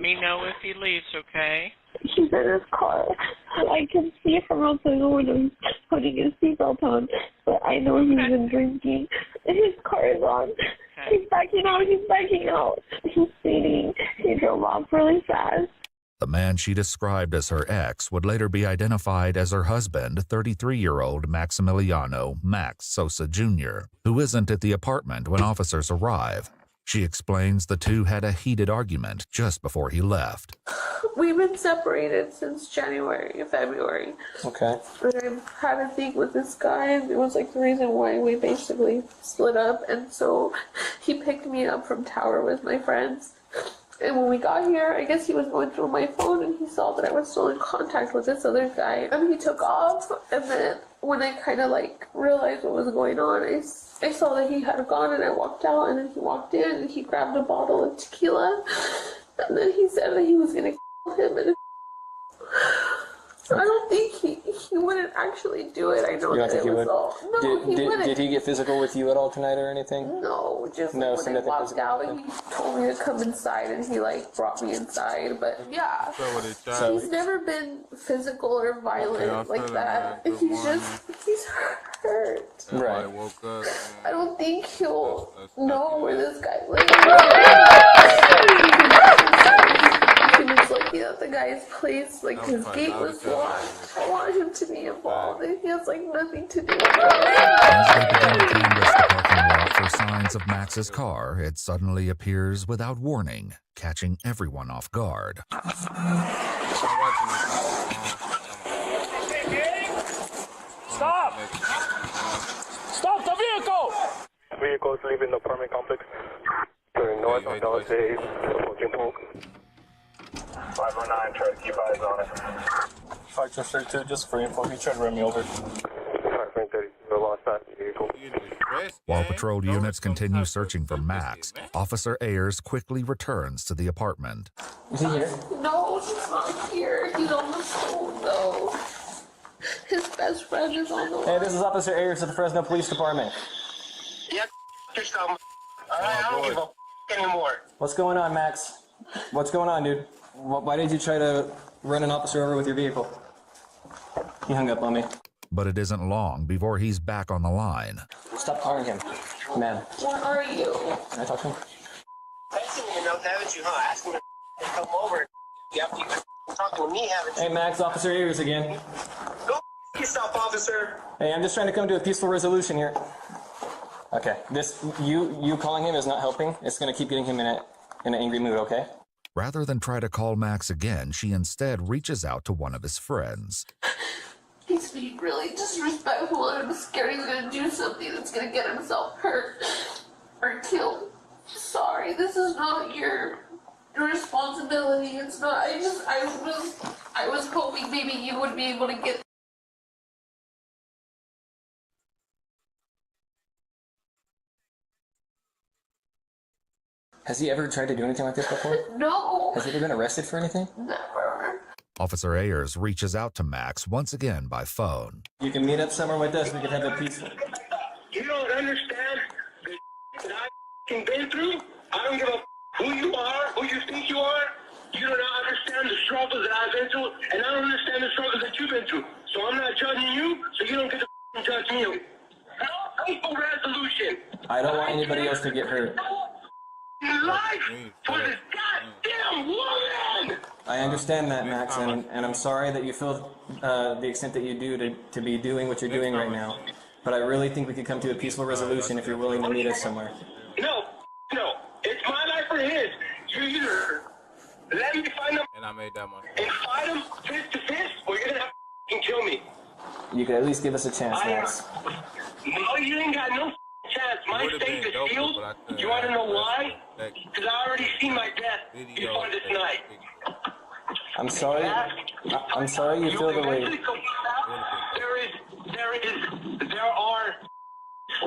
me know if he leaves, okay? He's in his car. I can see from outside the window he's putting his seatbelt on, but I know he's been drinking. His car is on. Okay. He's backing out. He's speeding. He drove off really fast. The man she described as her ex would later be identified as her husband, 33-year-old Maximiliano Max Sosa Jr., who isn't at the apartment when officers arrive. She explains the two had a heated argument just before he left. We've been separated since February. Okay. And I've had a thing with this guy, and it was like the reason why we basically split up. And so he picked me up from Tower with my friends. And when we got here, I guess he was going through my phone and he saw that I was still in contact with this other guy. And he took off, and then when I kind of like realized what was going on, I saw that he had gone, and I walked out, and then he walked in and he grabbed a bottle of tequila, and then he said that he was going to kill him. And I don't think he wouldn't actually do it. I know that it was all. No, he wouldn't. Did he get physical with you at all tonight or anything? No, just when he walked out, he told me to come inside, and he like brought me inside. But yeah, so he's never been physical or violent like that. He's hurt. Right. I don't think he'll know where this guy lives. He was lucky that the guy's place, like his gate was locked. I want him to be involved, and he has like nothing to do with it. As they begin to canvass the parking lot for signs of Max's car, it suddenly appears without warning, catching everyone off guard. Stop! Stop the vehicle! Vehicles leaving the apartment complex. Turning north on Dallas Days, approaching Polk. 509, try to keep eyes on it. 532, just for info, he tried to run me over. 530, lost that vehicle. While patrol units continue searching for Max, Officer Ayers quickly returns to the apartment. Is he here? No, he's not here. He's on the phone, though. His best friend is on the line. Hey, this is Officer Ayers of the Fresno Police Department. Yeah, yourself. Alright, I don't give a anymore. What's going on, Max? What's going on, dude? Why did you try to run an officer over with your vehicle? He hung up on me. But it isn't long before he's back on the line. Stop calling him. Man. Where are you? Can I talk to him? I didn't even know that you, huh? Ask him to come over. You have to talk to me, haven't you? Hey, Max, Officer Ayers again. Go yourself, officer. Hey, I'm just trying to come to a peaceful resolution here. Okay, you calling him is not helping. It's going to keep getting him in an angry mood, okay? Rather than try to call Max again, she instead reaches out to one of his friends. He's being really disrespectful, and I'm scared he's gonna do something that's gonna get himself hurt or killed. Sorry, this is not your responsibility. It's not. I was hoping maybe you would be able to get. Has he ever tried to do anything like this before? No. Has he ever been arrested for anything? Never. Officer Ayers reaches out to Max once again by phone. You can meet up somewhere with us. We can have a peaceful. You don't understand the that I've been through. I don't give a who you are, who you think you are. You do not understand the struggles that I've been through, and I don't understand the struggles that you've been through. So I'm not judging you, so you don't get to judge me. No peaceful resolution. I don't want anybody else to get hurt. Life for this goddamn woman! I understand that, Max, and I'm sorry that you feel the extent that you do to be doing what you're doing right now. But I really think we could come to a peaceful resolution if you're willing to meet us somewhere. No. It's my life or his. You either let me find him and fight him fist to fist, or you're gonna have to kill me. You could at least give us a chance, Max. No, you ain't got no chance. My state is sealed. You want to know why? Because I already seen my death before this night. I'm sorry. I'm sorry you feel the way. There are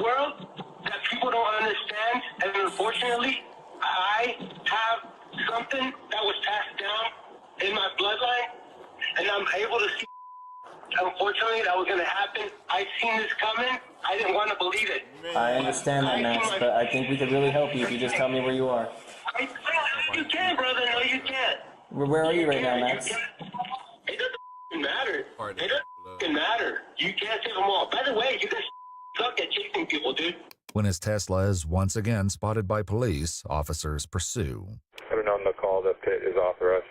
worlds that people don't understand, and unfortunately, I have something that was passed down in my bloodline, and I'm able to see. Unfortunately, that was going to happen. I seen this coming. I didn't want to believe it. I understand that, Max, but I think we could really help you if you just tell me where you are. I you can, brother. No, you can't. Where are you right now, Max? It doesn't matter. It doesn't matter. You can't save them all. By the way, you guys suck at chasing people, dude. When his Tesla is once again spotted by police, officers pursue. Put on the call that pit is authorized.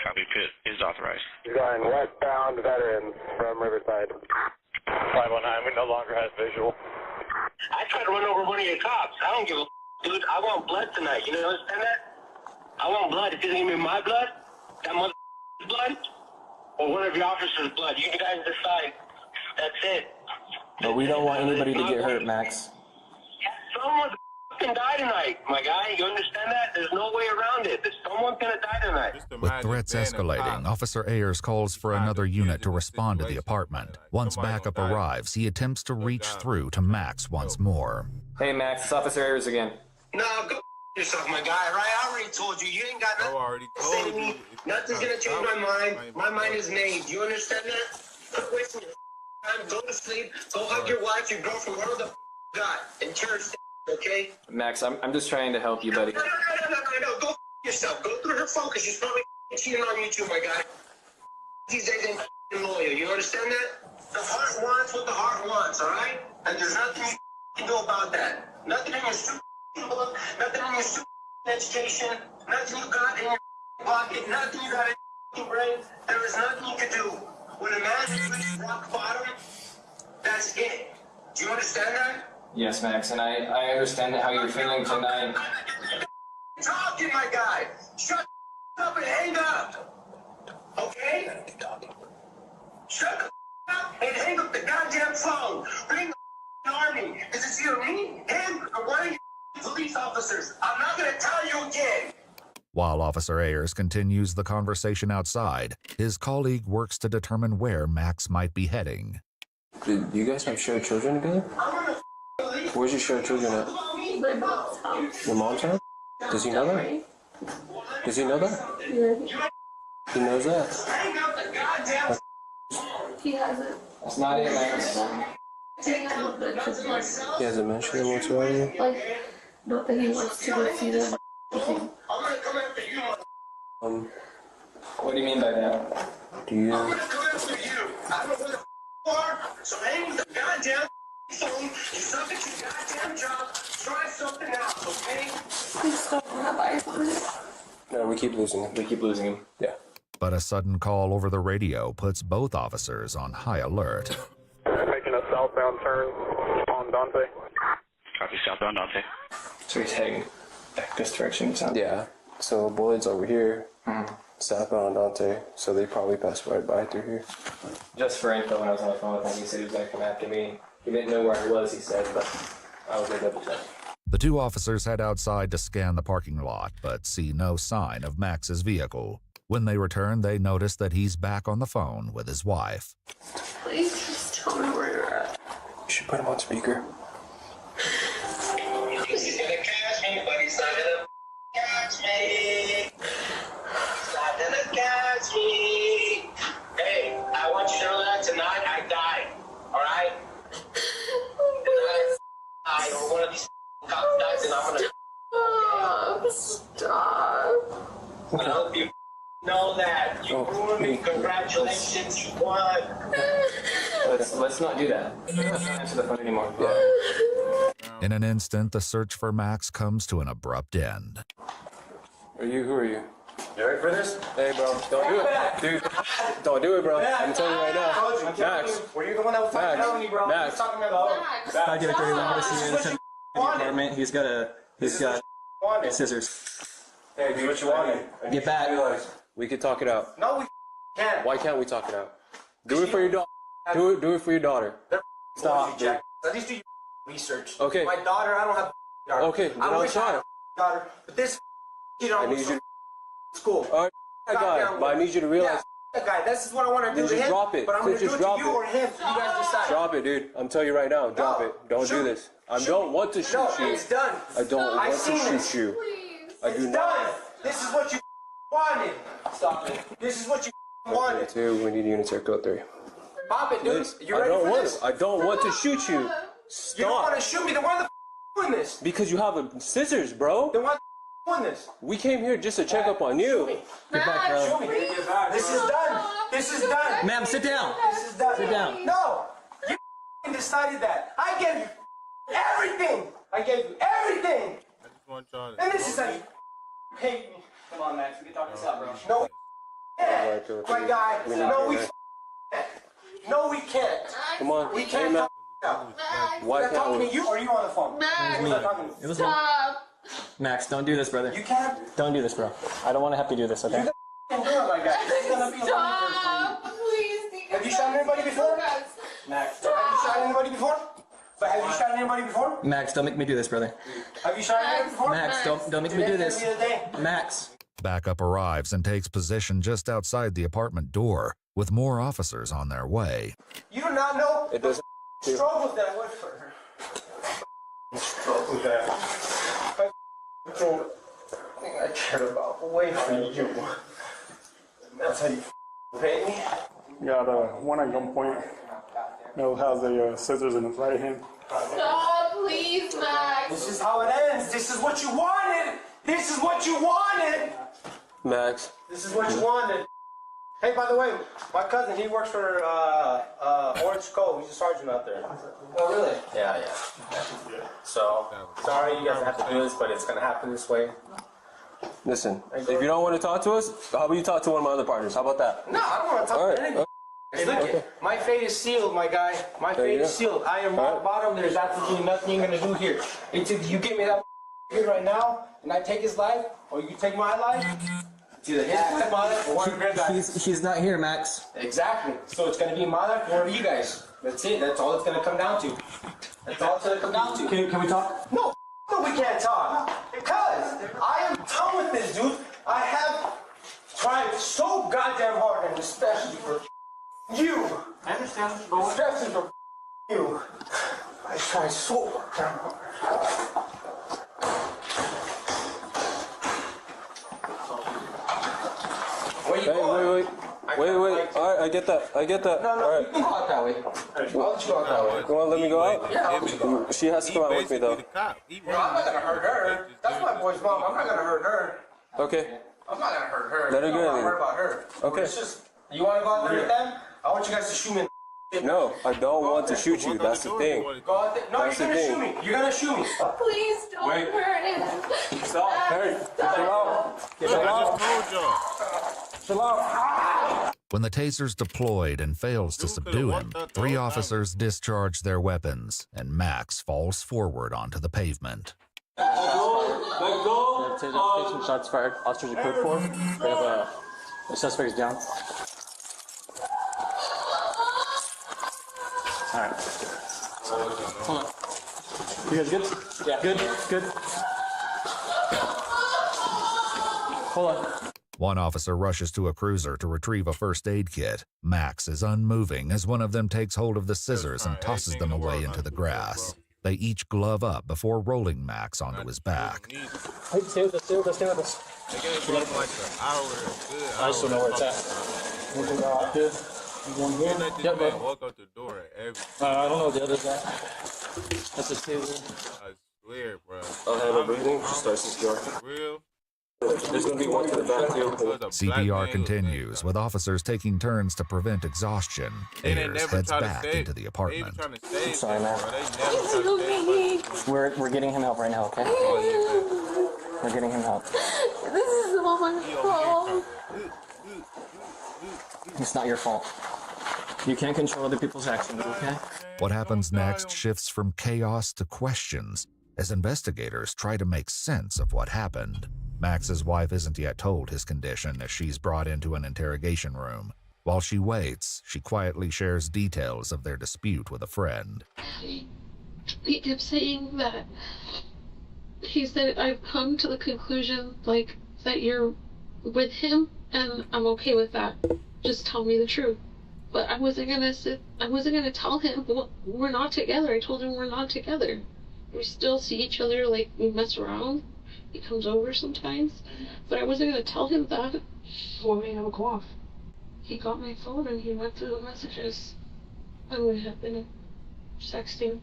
Copy, pit is authorized. Going westbound veterans from Riverside. 519, we no longer have visual. I tried to run over one of your cops. I don't give a dude. I want blood tonight. You understand that? I want blood. If you give me my blood, that mother's blood, or one of your officers' blood, you guys decide. That's it. But we don't want anybody to get hurt, Max. Someone's gonna die tonight, my guy. You understand that? There's no way around it. Someone's gonna die tonight. With threats escalating, Officer Ayers calls for another unit to respond to the apartment. Once backup arrives, he attempts to reach through to Max once more. Hey, Max, it's Officer Ayers again. No, go yourself, my guy, right? I already told you. You ain't got nothing to say to me. Nothing's gonna change my mind. My mind is made. Do you understand that? Quit wasting your time. Go to sleep. Go hug your wife, your girlfriend, whatever the got, and cherish, okay? Max, I'm just trying to help you, buddy. No. Go yourself. Go through her phone, because she's probably cheating on you too, my guy. These days ain't loyal. You understand that? The heart wants what the heart wants, all right? And there's nothing you can do about that. Nothing in your stupid book, nothing in your stupid education, nothing you got in your pocket, nothing you got in your brain. There is nothing you can do. When a man reaches rock bottom, that's it. Do you understand that? Yes, Max, and I understand how you're feeling tonight. Talking, my guy. Shut up and hang up. Okay? Shut up and hang up the goddamn phone. Ring the army. Is it you, me, him, or one of you police officers? I'm not going to tell you again. While Officer Ayers continues the conversation outside, his colleague works to determine where Max might be heading. Do you guys have shared children together? Where's your shared children at? My mom's house. Your mom's house? Does he know that? Does he know that? Yeah. He knows that. He hasn't. That's not it, Max. He hasn't mentioned like, He hasn't mentioned it whatsoever? like, not that he wants to go see them. What do you mean by that? Do you... I'm gonna come after you. I don't know where the you are, so hang the goddamn phone. You suck at your goddamn job. Try something else, okay? Please don't have eyes on it. No, we keep losing him. We keep losing him. Yeah. But a sudden call over the radio puts both officers on high alert. Making a southbound turn on Dante. Copy, southbound Dante. So he's heading back this direction, sounds. Yeah. So Boyd's over here. Southbound Dante. So they probably passed right by through here. Just for info, when I was on the phone with him, he said he was going to come after me. He didn't know where I was, he said, but I was able to check. The two officers head outside to scan the parking lot, but see no sign of Max's vehicle. When they return, they notice that he's back on the phone with his wife. Please just tell me where you're at. You should put him on speaker. He's gonna catch me, but he's not gonna catch me. He's not gonna catch me. Hey, I want you to know that tonight I died. Alright? Tonight I die, or one of these cops dies, and I'm gonna. Stop. I hope you know that. You ruined me. Congratulations, you won. Let's not do that. Let's not answer the phone anymore. Yeah. In an instant, the search for Max comes to an abrupt end. Who are you? You ready for this? Hey, bro, don't do it. Dude, don't do it, bro. I'm telling you right now. Max. Were you the one that was talking me, bro? Max. What are you talking about? I'll give it to you. I'm going to see you in the department. He's got scissors. Hey, do what you want. Get back. We can talk it out. No, we can't. Why can't we talk it out? Do it for your daughter. Do it for your daughter. Stop, dude. At least do your research. Okay. My daughter, I don't have a daughter. Okay, then I I'll wish I had try. a daughter, but this kid I on need you to... school. Alright, guy, but I need you to realize... Yeah, that guy, this is what I want to do Then to just him. drop it. But I'm going to Just do it to drop you it. or him. You guys decide. Drop it, dude. I'm telling you right now. Drop it. Don't do this. I don't want to shoot you. No, it's done. I don't want to shoot you. I do It's not. done. This is what you wanted. Stop it. This is what you wanted. 2, we need unitary code 3. Pop it, dude. Liz, You ready for this? I don't want to shoot you. You don't want Stop. to shoot me, then why the doing this? Because you have scissors, bro. Then why doing this? We came here just to check up on you. Get back, bro. Show me. This is done. This is done. Ma'am, sit down. This is done. Sit down. No. You decided that. I gave you everything. I gave you everything. I just want y'all to... And this is how you hate me. Come on, Max. We can talk this out, bro. No, we can't. My guy. No, we can't. No, we can't. Come on. We can't talk now. Why Was I talking to you or are you on the phone? It was Stop. Max, don't do this, brother. You can't. Don't do this, bro. I don't want to have to do this, okay? You can't do it, my guy. This is gonna be a Stop, please. Have you shot anybody before? Max. Have you shot anybody before? But have you shot anybody before? Max, don't make me do this, brother. Have you shot anybody before? Max, don't make me do this. Today's gonna be the day. Max. Backup arrives and takes position just outside the apartment door, with more officers on their way. You do not know It doesn't... the struggles that I went for her. Struggles that I cared about way for you. That's how you pay me. Got one at gunpoint. Male has a scissors in his right hand. Stop, please, Max. This is how it ends. This is what you wanted. This is what you wanted. Max. This is what you wanted. Hey, by the way, my cousin, he works for Orange Cove. He's a sergeant out there. Oh, really? Yeah. So, sorry you guys have to do this, but it's going to happen this way. Listen, if you don't want to talk to us, how about you talk to one of my other partners? How about that? No, I don't want to talk to anybody. Hey, look, my fate is sealed, my guy. My fate is sealed. I am rock bottom. There's absolutely nothing you're going to do here. It's either you give me that here right now, and I take his life, or you take my life. It's either his life, my life, or one of your guys. He's not here, Max. Exactly. So it's going to be my life or one of you guys. That's it. That's all it's going to come down to. That's all it's going to come down to. Can we talk? No, we can't talk. Because I am done with this, dude. I have tried so goddamn hard, and especially for you. I understand. Especially for you. I tried so goddamn hard. Wait. Alright, I get that. No, you can go out that way. I'll let you go out that way. You want to let me go out? Yeah. She has to come out with me, though. I'm not gonna hurt her. That's my boy's mom. I'm not gonna hurt her. Okay. I'm not gonna hurt her. Let her I'm go not then. worried about her. Okay. It's just, you wanna go out there with them? I want you guys to shoot me. No, I don't want to shoot you. That's the thing. Go out there. No, you're gonna shoot me. You're gonna shoot me. Please don't hurt him. Stop. Hey, chill out. When the taser's deployed and fails to subdue him, 3 officers discharge their weapons, and Max falls forward onto the pavement. Let go. Taser shots fired. Officers are code 4. We have the suspect is down. Alright. Hold on. You guys good? Yeah. Good. Hold on. One officer rushes to a cruiser to retrieve a first aid kit. Max is unmoving as one of them takes hold of the scissors and tosses them away into the grass. They each glove up before rolling Max onto his back. Hey, stay with us. They gave us like an hour. I just don't know where it's at. Anything out here? One here? Yep, bro. Walk out the door at every... I don't know what the other's at. That's a taser. I swear, bro. I'll have her breathing. She starts to CPR. Real? There's gonna be one to the back too. CPR continues, with officers taking turns to prevent exhaustion. Ayers heads back into the apartment. I'm sorry, man. We're getting him help right now, okay? We're getting him help. This is all my fault. It's not your fault. You can't control other people's actions, okay? What happens next shifts from chaos to questions as investigators try to make sense of what happened. Max's wife isn't yet told his condition as she's brought into an interrogation room. While she waits, she quietly shares details of their dispute with a friend. He kept saying that he said, I've come to the conclusion, like, that you're with him, and I'm okay with that. Just tell me the truth. But I wasn't gonna tell him, we're not together. I told him we're not together. We still see each other, like, we mess around. He comes over sometimes, but I wasn't gonna tell him that. Well, we have a go off. He got my phone and he went through the messages, and we have been sexting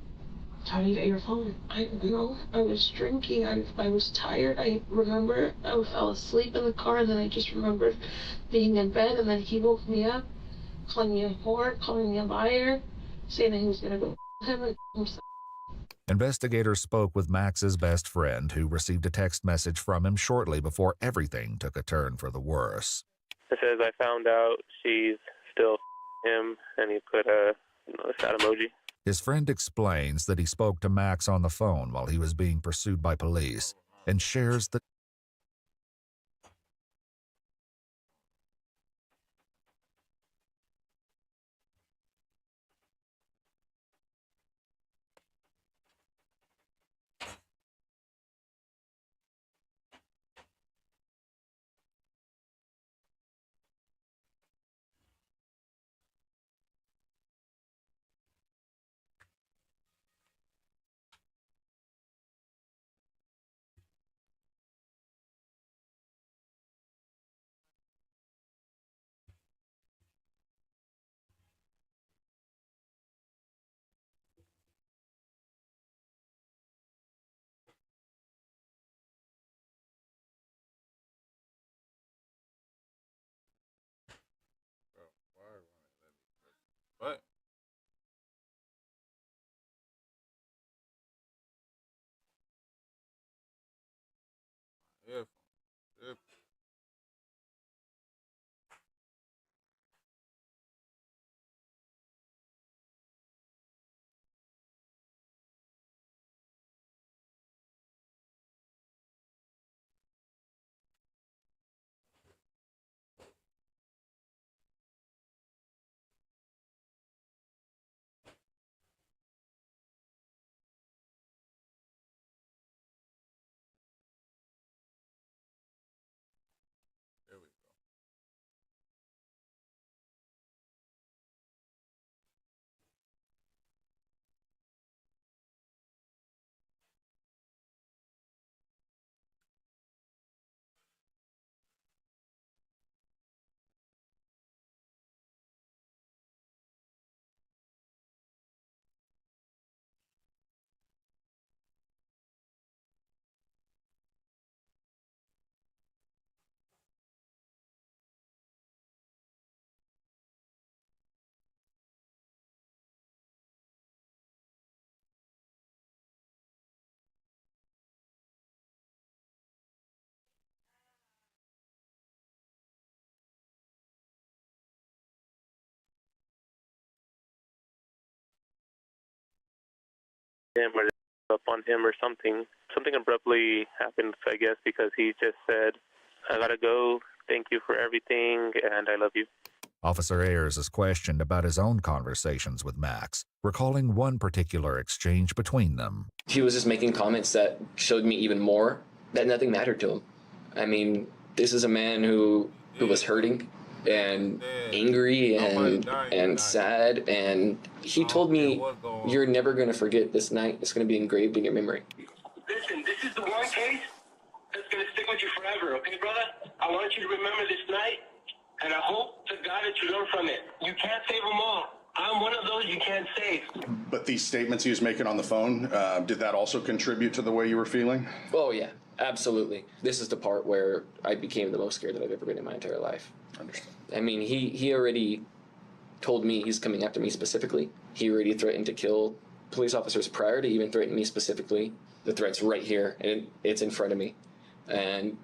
how do you get your phone? I don't know. I was drinking. I was tired. I remember I fell asleep in the car, and then I just remembered being in bed, and then he woke me up, calling me a whore, calling me a liar, saying that he was going to go him and himself. Investigators spoke with Max's best friend, who received a text message from him shortly before everything took a turn for the worse. It says, I found out she's still him, and he put a sad emoji. His friend explains that he spoke to Max on the phone while he was being pursued by police and shares that What? Yeah. There we go. Him or up on him or something. Something abruptly happened, I guess, because he just said, I gotta go, thank you for everything, and I love you. Officer Ayers is questioned about his own conversations with Max, recalling one particular exchange between them. He was just making comments that showed me even more that nothing mattered to him. I mean, this is a man who was hurting and angry and sad, and he told me, you're never going to forget this night. It's going to be engraved in your memory. Listen, this is the one case that's going to stick with you forever, okay, brother? I want you to remember this night, and I hope to God that you learn from it. You can't save them all. I'm one of those you can't save. But these statements he was making on the phone, did that also contribute to the way you were feeling? Oh, yeah, absolutely. This is the part where I became the most scared that I've ever been in my entire life. Understand. I mean, he already told me he's coming after me specifically. He already threatened to kill police officers prior to even threatening me specifically. The threat's right here, and it's in front of me. And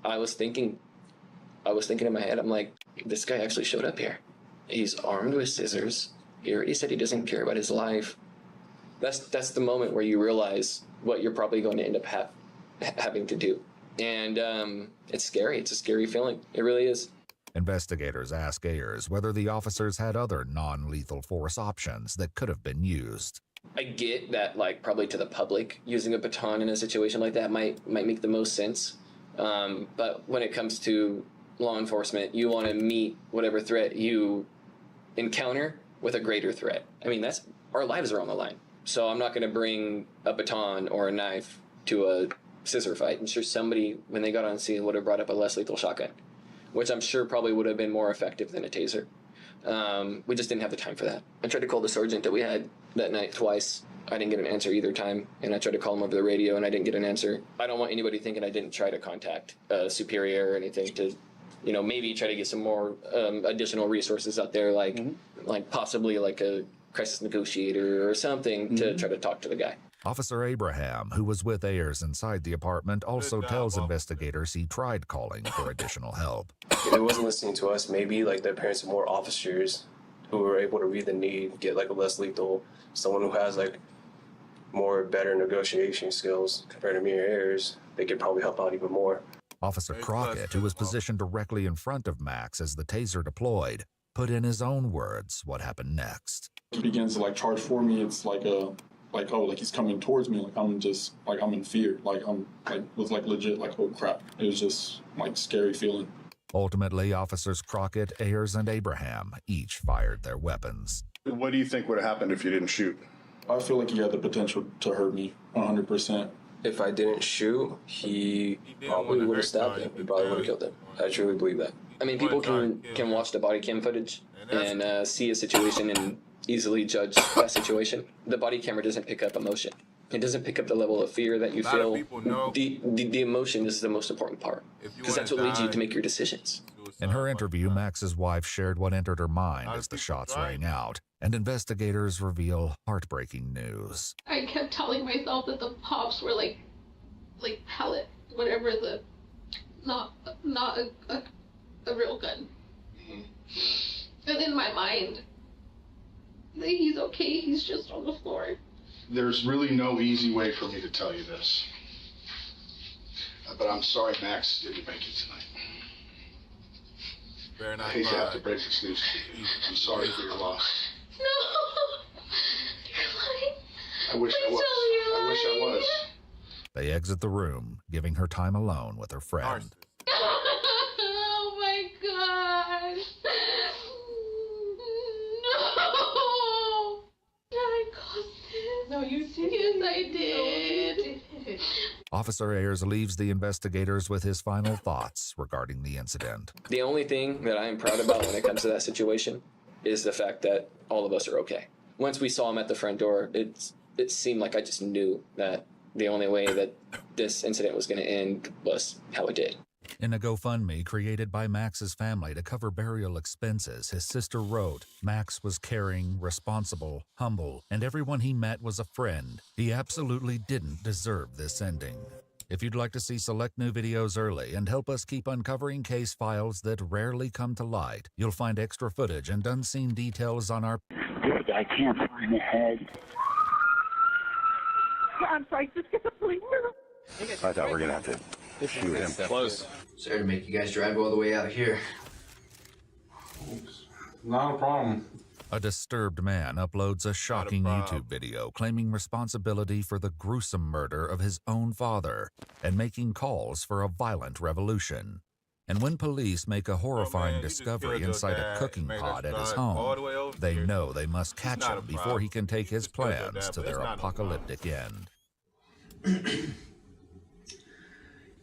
I was thinking in my head, I'm like, this guy actually showed up here. He's armed with scissors. He already said he doesn't care about his life. That's the moment where you realize what you're probably going to end up having to do. And it's scary. It's a scary feeling. It really is. Investigators ask Ayers whether the officers had other non-lethal force options that could have been used. I get that, like, probably to the public, using a baton in a situation like that might make the most sense. But when it comes to law enforcement, you want to meet whatever threat you encounter with a greater threat. I mean, our lives are on the line. So I'm not going to bring a baton or a knife to a scissor fight. I'm sure somebody, when they got on scene, would have brought up a less lethal shotgun, which I'm sure probably would have been more effective than a taser. We just didn't have the time for that. I tried to call the sergeant that we had that night twice. I didn't get an answer either time, and I tried to call him over the radio, and I didn't get an answer. I don't want anybody thinking I didn't try to contact a superior or anything to, you know, maybe try to get some more additional resources out there, like possibly like a crisis negotiator or something to try to talk to the guy. Officer Abraham, who was with Ayers inside the apartment, also tells investigators he tried calling for additional help. If it wasn't listening to us, maybe like their parents had more officers who were able to read the need, get like a less lethal, someone who has like more better negotiation skills compared to me or Ayers, they could probably help out even more. Officer Crockett, who was positioned directly in front of Max as the taser deployed, put in his own words what happened next. He begins to like charge for me. It's like he's coming towards me. Like I'm in fear. Like I'm like was like legit like, oh crap. It was just like scary feeling. Ultimately, officers Crockett, Ayers, and Abraham each fired their weapons. What do you think would have happened if you didn't shoot? I feel like he had the potential to hurt me 100%. If I didn't shoot, he probably would have stabbed him. He probably would have killed him. I truly believe that. I mean, people can watch the body cam footage and see a situation and easily judge that situation. The body camera doesn't pick up emotion. It doesn't pick up the level of fear that you feel. The emotion is the most important part, because that's what leads you to make your decisions. In her interview, Max's wife shared what entered her mind as the shots rang out, and investigators reveal heartbreaking news. I kept telling myself that the pops were like pellet, whatever the, not a real gun. And in my mind, he's okay, he's just on the floor. There's really no easy way for me to tell you this. But I'm sorry Max didn't make it tonight. I hate to have to break this news to you. I'm sorry for your loss. No! You're lying. I wish I was. I wish I was. They exit the room, giving her time alone with her friend. Oh my god! No! I caused this. No, you didn't. Yes, I did. Officer Ayers leaves the investigators with his final thoughts regarding the incident. The only thing that I am proud about when it comes to that situation is the fact that all of us are okay. Once we saw him at the front door, it seemed like I just knew that the only way that this incident was going to end was how it did. In a GoFundMe created by Max's family to cover burial expenses, his sister wrote, "Max was caring, responsible, humble, and everyone he met was a friend. He absolutely didn't deserve this ending." If you'd like to see select new videos early and help us keep uncovering case files that rarely come to light, you'll find extra footage and unseen details on our... Dude, I can't find the head. I'm sorry, just get the police. I thought we were going to have to shoot him. Close. Sorry to make you guys drive all the way out here. Not a problem. A disturbed man uploads a shocking YouTube video claiming responsibility for the gruesome murder of his own father and making calls for a violent revolution. And when police make a horrifying discovery inside a cooking pot at his home, they know they must catch him before he can take his plans to their apocalyptic end.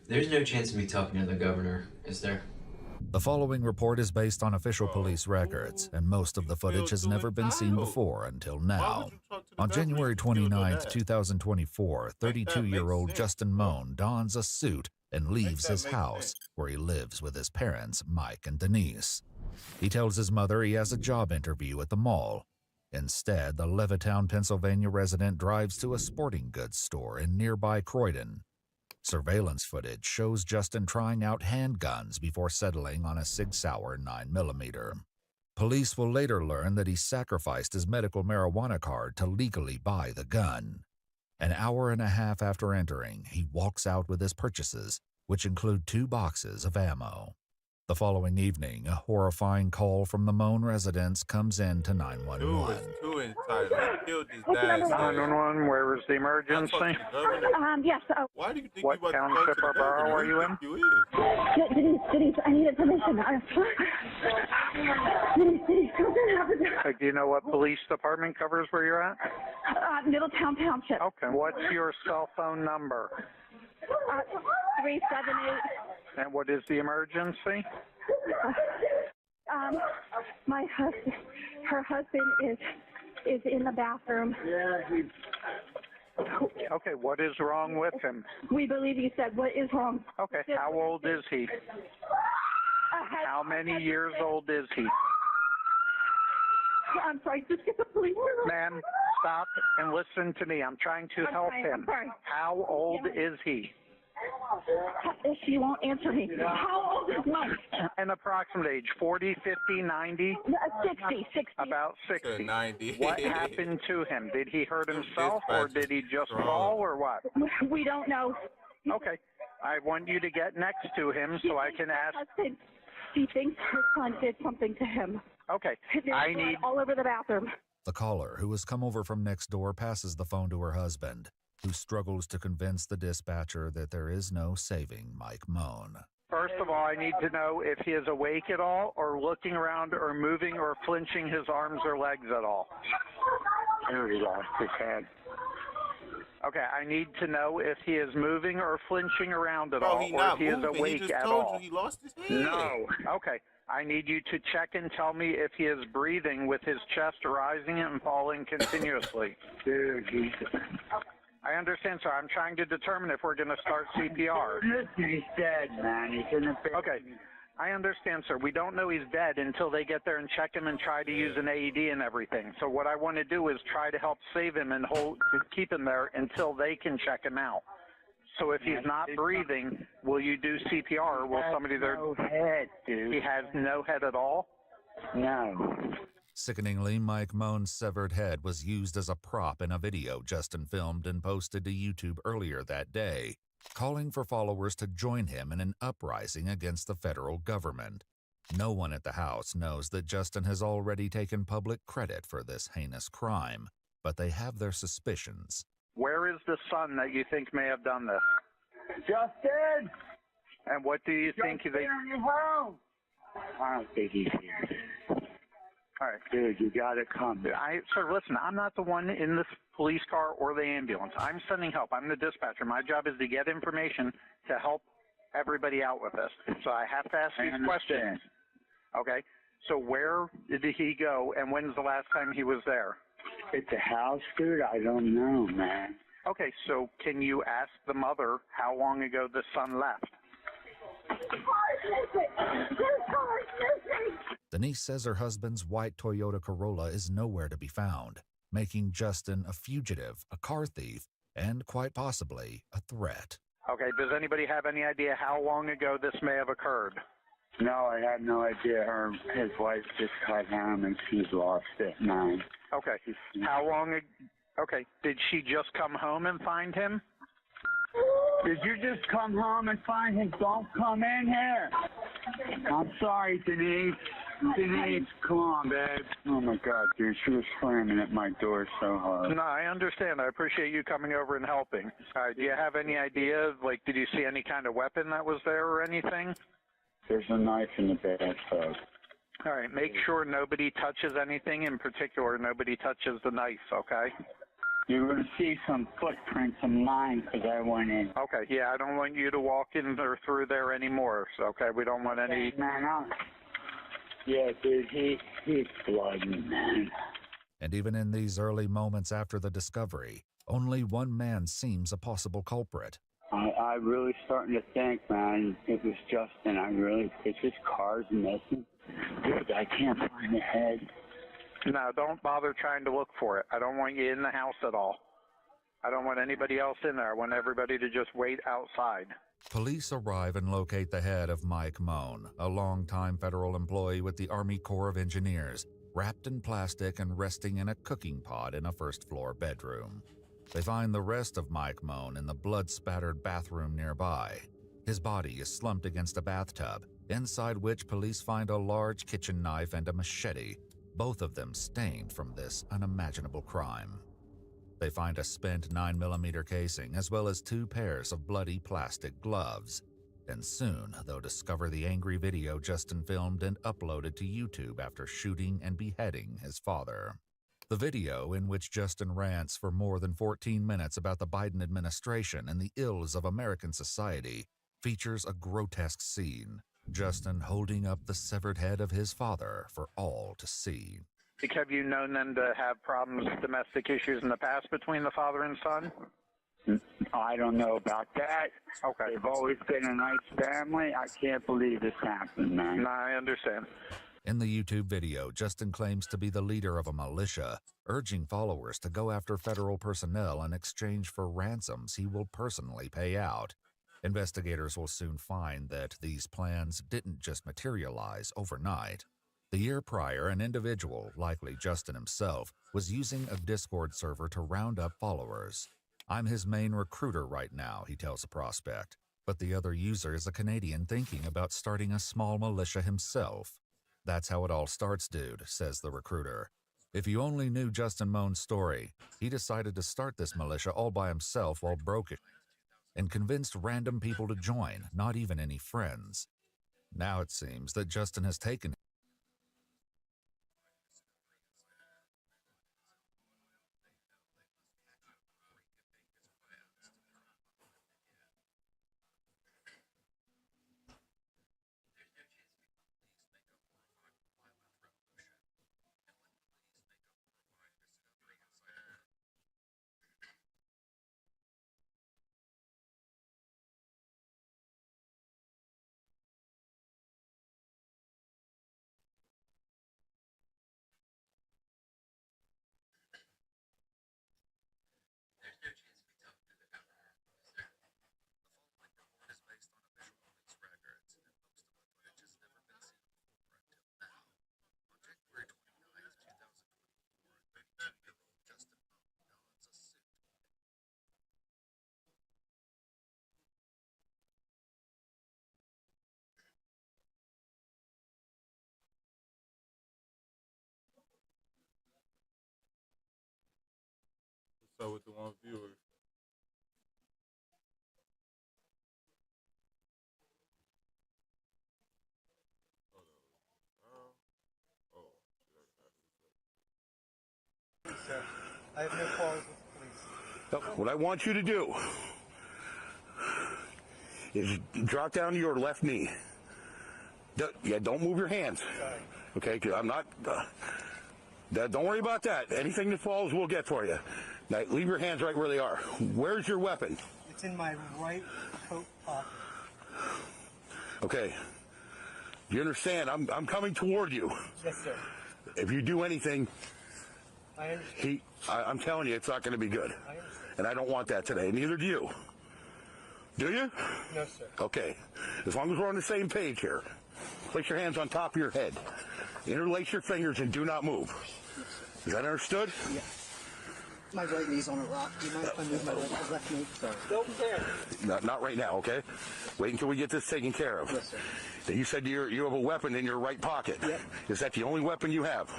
There's no chance of me talking to the governor, is there? The following report is based on official police records, and most of the footage has never been seen before until now. On January 29, 2024, 32-year-old Justin Moan dons a suit and leaves his house, where he lives with his parents, Mike and Denise. He tells his mother he has a job interview at the mall. Instead, the Levittown, Pennsylvania resident drives to a sporting goods store in nearby Croydon. Surveillance footage shows Justin trying out handguns before settling on a Sig Sauer 9mm. Police will later learn that he sacrificed his medical marijuana card to legally buy the gun. An hour and a half after entering, he walks out with his purchases, which include 2 boxes of ammo. The following evening, a horrifying call from the Moan residence comes in to 911. Too entitled. He killed his dad. 911, where is the emergency? Yes. Why do you think what township or borough are you in? Denise, I needed permission. Denise, something happened. Do you know what police department covers where you're at? Middletown Township. Okay. What's your cell phone number? 378. And what is the emergency? My husband, her husband is is in the bathroom. Yeah, Okay, what is wrong with him? We believe you said, what is wrong? Okay, how old is he? How many years old is he? I'm sorry, just get the police. Ma'am, stop and listen to me. I'm trying to help him. How old is he? She won't answer me. How old is Mike? An approximate age, 40, 50, 90? 60. About 60. 90. What happened to him? Did he hurt himself or did he just fall or what? We don't know. Okay. I want you to get next to him so I can ask. She thinks her son did something to him. Okay. I need all over the bathroom. The caller, who has come over from next door, passes the phone to her husband, who struggles to convince the dispatcher that there is no saving Mike Moan. First of all, I need to know if he is awake at all or looking around or moving or flinching his arms or legs at all. He lost his head. Okay, I need to know if he is moving or flinching around at all, He's or not if he is moving. awake He just at told all. you he lost his head. No. Okay. I need you to check and tell me if he is breathing with his chest rising and falling continuously. Dude, I understand, sir. I'm trying to determine if we're going to start CPR. Listen, he's dead, man. He's in the bed. Okay. I understand, sir. We don't know he's dead until they get there and check him and try to use an AED and everything. So what I want to do is try to help save him and keep him there until they can check him out. So if he's not breathing, will you do CPR or will somebody there? No head, dude. He has no head at all? No. Sickeningly, Mike Moan's severed head was used as a prop in a video Justin filmed and posted to YouTube earlier that day, calling for followers to join him in an uprising against the federal government. No one at the house knows that Justin has already taken public credit for this heinous crime, but they have their suspicions. Where is the son that you think may have done this? Justin! And what do you think Justin, are you home? I don't think he's here. All right. Dude, you gotta come. Sir, listen, I'm not the one in this police car or the ambulance. I'm sending help. I'm the dispatcher. My job is to get information to help everybody out with this. So I have to ask these questions. Okay. So where did he go, and when's the last time he was there? At the house, dude? I don't know, man. Okay, so can you ask the mother how long ago the son left? Denise says her husband's white Toyota Corolla is nowhere to be found, making Justin a fugitive, a car thief, and quite possibly a threat. Okay, does anybody have any idea how long ago this may have occurred? No, I have no idea. His wife just caught him and she's lost it, man. Okay, how long? Okay, did she just come home and find him? Did you just come home and find him? Don't come in here. I'm sorry, Denise. Denise, come on, babe. Oh, my God, dude. She was slamming at my door so hard. No, I understand. I appreciate you coming over and helping. Do you have any idea, like, did you see any kind of weapon that was there or anything? There's a knife in the bathtub. All right, make sure nobody touches anything. In particular, nobody touches the knife, okay? You're going to see some footprints of mine because I went in. Okay, yeah, I don't want you to walk in or through there anymore, so, okay? We don't want any... Yeah, dude, he's bloody, man. And even in these early moments after the discovery, only one man seems a possible culprit. I really starting to think, man, it was Justin. It's his car's missing. Dude, I can't find the head. No, don't bother trying to look for it. I don't want you in the house at all. I don't want anybody else in there. I want everybody to just wait outside. Police arrive and locate the head of Mike Moan, a longtime federal employee with the Army Corps of Engineers, wrapped in plastic and resting in a cooking pot in a first-floor bedroom. They find the rest of Mike Moan in the blood-spattered bathroom nearby. His body is slumped against a bathtub, inside which police find a large kitchen knife and a machete, both of them stained from this unimaginable crime. They find a spent 9mm casing as well as 2 pairs of bloody plastic gloves. And soon they'll discover the angry video Justin filmed and uploaded to YouTube after shooting and beheading his father. The video, in which Justin rants for more than 14 minutes about the Biden administration and the ills of American society, features a grotesque scene, Justin holding up the severed head of his father for all to see. Have you known them to have problems, domestic issues in the past between the father and son? I don't know about that. Okay. They've always been a nice family. I can't believe this happened, man. No, I understand. In the YouTube video, Justin claims to be the leader of a militia, urging followers to go after federal personnel in exchange for ransoms he will personally pay out. Investigators will soon find that these plans didn't just materialize overnight. The year prior, an individual, likely Justin himself, was using a Discord server to round up followers. "I'm his main recruiter right now," he tells a prospect. But the other user is a Canadian thinking about starting a small militia himself. "That's how it all starts, dude," says the recruiter. If you only knew Justin Moan's story, he decided to start this militia all by himself while broke and convinced random people to join, not even any friends. Now it seems that Justin has taken So with the one viewer. I have no quarrels with the police. What I want you to do is drop down to your left knee. Don't move your hands. Okay, 'cause I'm not. Don't worry about that. Anything that falls, we'll get for you. Now, leave your hands right where they are. Where's your weapon? It's in my right coat pocket. Okay. You understand? I'm coming toward you. Yes, sir. If you do anything, I understand. I'm telling you, it's not going to be good. I understand. And I don't want that today. Neither do you. Do you? No, sir. Okay. As long as we're on the same page here. Place your hands on top of your head. Interlace your fingers and do not move. Is that understood? Yeah. My right knee's on a rock. Do you mind if I move my left knee? Sorry. Don't care. Not right now, okay? Wait until we get this taken care of. Yes, sir. You said you have a weapon in your right pocket. Yep. Is that the only weapon you have?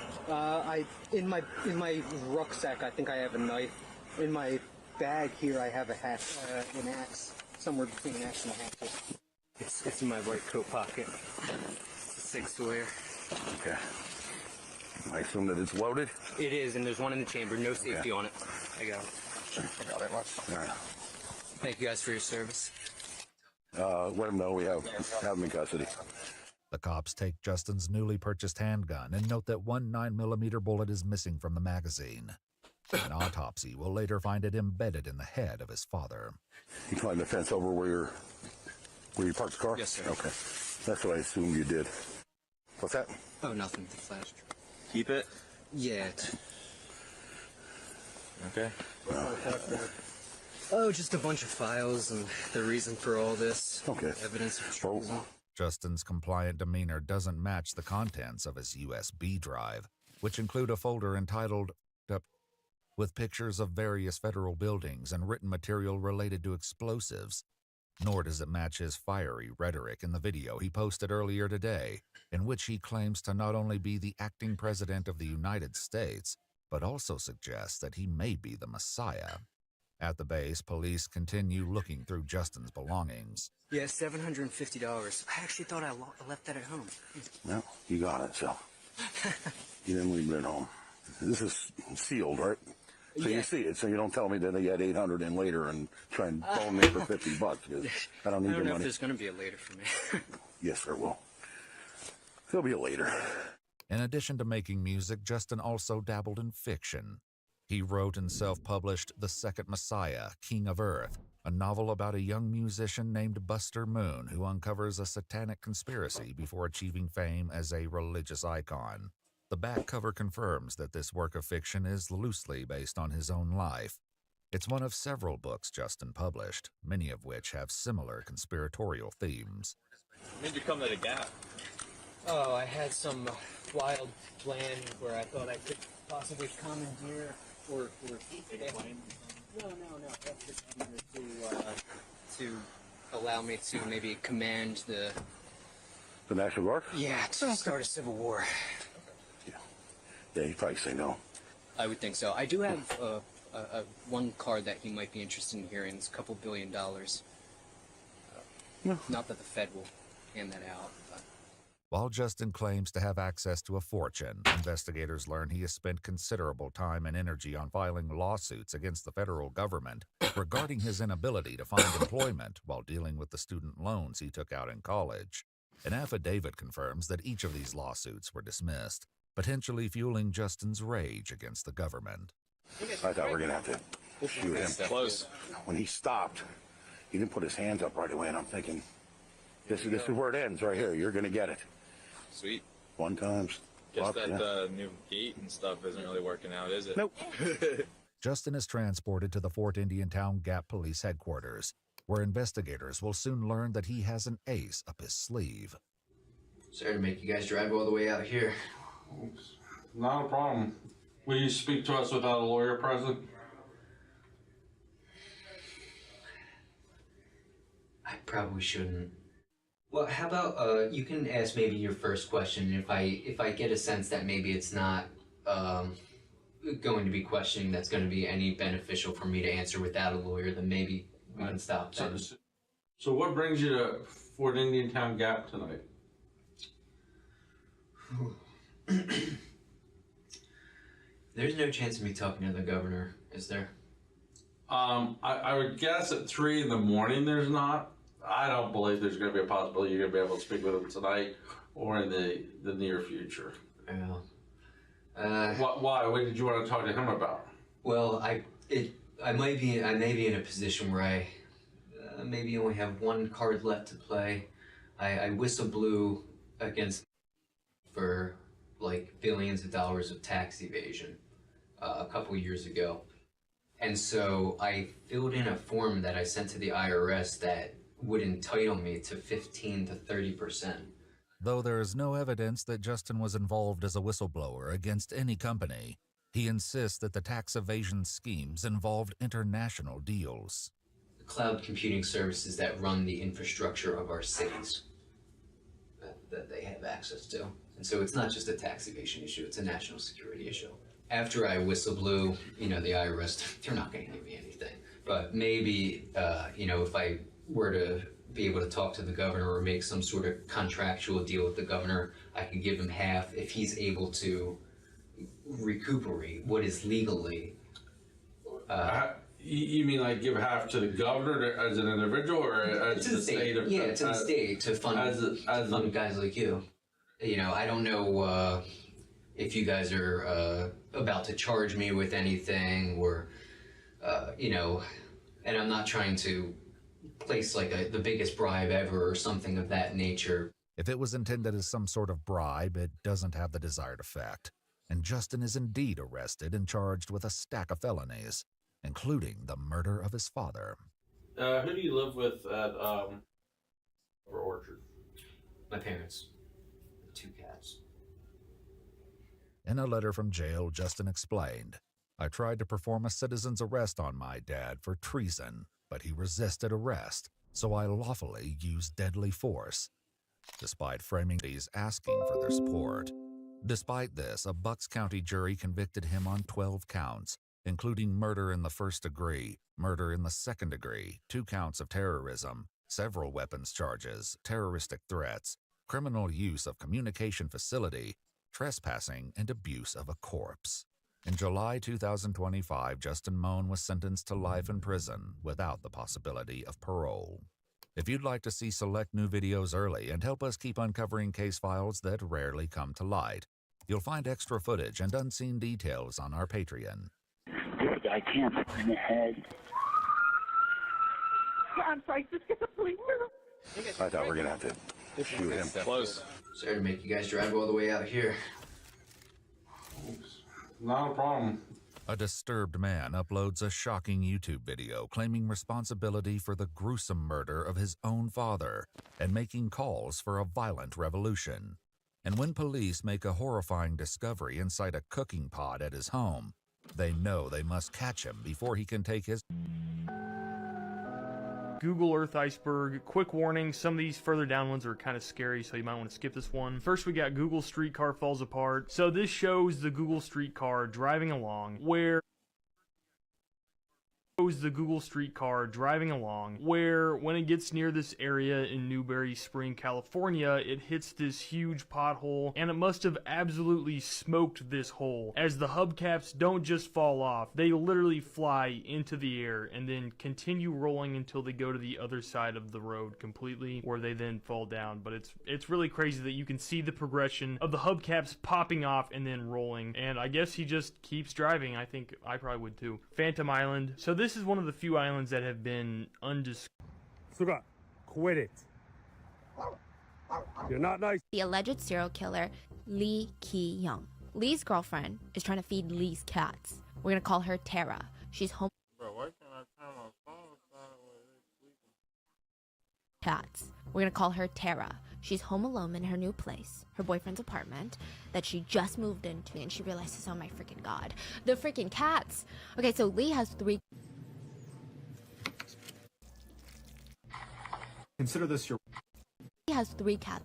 In my rucksack, I think I have a knife. In my bag here, I have an axe. Somewhere between an axe and a hatchet. It's in my right coat pocket. It's a 6-square. Okay. I assume that it's loaded? It is, and there's one in the chamber. No safety on it. I got it. All right. Thank you guys for your service. Let them know we have them in custody. The cops take Justin's newly purchased handgun and note that one 9mm bullet is missing from the magazine. An autopsy will later find it embedded in the head of his father. You climbed the fence over where you parked the car? Yes, sir. Okay. That's what I assumed you did. What's that? Oh, nothing. The flash. Keep it? Yeah. Okay. Oh, just a bunch of files and the reason for all this. Okay. Evidence of treason. Justin's compliant demeanor doesn't match the contents of his USB drive, which include a folder entitled with pictures of various federal buildings and written material related to explosives. Nor does it match his fiery rhetoric in the video he posted earlier today, in which he claims to not only be the acting president of the United States, but also suggests that he may be the Messiah. At the base, police continue looking through Justin's belongings. Yeah, $750. I actually thought I left that at home. No, you got it, so. You didn't leave it at home. This is sealed, right? So Yeah. you see it, so you don't tell me that they had 800 in later and try and phone me for $50, because I don't need I your don't know if money. there's going to be a later for me. Yes, there will. There'll be a later. In addition to making music, Justin also dabbled in fiction. He wrote and self-published The Second Messiah, King of Earth, a novel about a young musician named Buster Moon who uncovers a satanic conspiracy before achieving fame as a religious icon. The back cover confirms that this work of fiction is loosely based on his own life. It's one of several books Justin published, many of which have similar conspiratorial themes. When did you come to the Gap? Oh, I had some wild plan where I thought I could possibly commandeer or No. That's just to allow me to maybe command the National Guard? Yeah, to start a civil war. Yeah, he'd probably say no. I would think so. I do have one card that he might be interested in hearing. It's a couple $2 billion. Not that the Fed will hand that out. But. While Justin claims to have access to a fortune, investigators learn he has spent considerable time and energy on filing lawsuits against the federal government regarding his inability to find employment while dealing with the student loans he took out in college. An affidavit confirms that each of these lawsuits were dismissed, potentially fueling Justin's rage against the government. I thought we were going to have to shoot him. Close. When he stopped, he didn't put his hands up right away, and I'm thinking, this is where it ends, right here. You're going to get it. Sweet. One times. Guess that new gate and stuff isn't really working out, is it? Nope. Justin is transported to the Fort Indiantown Gap Police Headquarters, where investigators will soon learn that he has an ace up his sleeve. Sorry to make you guys drive all the way out here. Not a problem. Will you speak to us without a lawyer present? I probably shouldn't. Well, how about you can ask maybe your first question. If I get a sense that maybe it's not going to be questioning that's going to be any beneficial for me to answer without a lawyer, then maybe we can stop then. So what brings you to Fort Indiantown Gap tonight? There's no chance of me talking to the governor, is there? I would guess at 3 in the morning there's not. I don't believe there's going to be a possibility you're going to be able to speak with him tonight or in the near future. Yeah. Why? What did you want to talk to him about? Well, I may be in a position where I maybe only have one card left to play. I whistle blew against for like billions of dollars of tax evasion a couple years ago. And so I filled in a form that I sent to the IRS that would entitle me to 15 to 30%. Though there is no evidence that Justin was involved as a whistleblower against any company, he insists that the tax evasion schemes involved international deals. Cloud computing services that run the infrastructure of our cities that they have access to. And so it's not just a tax evasion issue, it's a national security issue. After I whistle blew, the IRS, they're not going to give me anything. But maybe, if I were to be able to talk to the governor or make some sort of contractual deal with the governor, I could give him half if he's able to recuperate what is legally. You mean like give half to the governor as an individual or as to the state? Yeah, to the state to fund fund guys like you. I don't know if you guys are about to charge me with anything or, and I'm not trying to place like the biggest bribe ever or something of that nature. If it was intended as some sort of bribe, it doesn't have the desired effect. And Justin is indeed arrested and charged with a stack of felonies, including the murder of his father. Who do you live with at Orchard? My parents. 2 cats. In a letter from jail, Justin explained, "I tried to perform a citizen's arrest on my dad for treason, but he resisted arrest, so I lawfully used deadly force," despite framing these asking for their support. Despite this, a Bucks County jury convicted him on 12 counts, including murder in the first degree, murder in the second degree, 2 counts of terrorism, several weapons charges, terroristic threats, criminal use of communication facility, trespassing, and abuse of a corpse. In July 2025, Justin Moan was sentenced to life in prison without the possibility of parole. If you'd like to see select new videos early and help us keep uncovering case files that rarely come to light, You'll find extra footage and unseen details on our Patreon. Dude, I can't find the head. I'm sorry, just get the police. I thought we were gonna have to shoot him. Close. Sorry to make you guys drive all the way out here. Not a problem. A disturbed man uploads a shocking YouTube video claiming responsibility for the gruesome murder of his own father and making calls for a violent revolution. And when police make a horrifying discovery inside a cooking pot at his home, they know they must catch him before he can take his... Google Earth iceberg. Quick warning, some of these further down ones are kind of scary, so you might want to skip this one. First, we got Google streetcar falls apart. So this shows the Google streetcar driving along where when it gets near this area in Newberry Spring, California, it hits this huge pothole, and it must have absolutely smoked this hole, as the hubcaps don't just fall off, they literally fly into the air and then continue rolling until they go to the other side of the road completely, where they then fall down. But it's really crazy that you can see the progression of the hubcaps popping off and then rolling, and I guess he just keeps driving. I think I probably would too. Phantom Island. So this is one of the few islands that have been undiscovered. Suga, quit it. You're not nice. The alleged serial killer, Lee Ki-young. Lee's girlfriend is trying to feed Lee's cats. We're gonna call her Tara. She's home. Bro, why can't I turn my phone sleeping? Cats. We're gonna call her Tara. She's home alone in her new place, her boyfriend's apartment, that she just moved into, and she realizes, oh my freaking god, the freaking cats. Okay, so Lee has 3. Consider this your... He has 3 cats.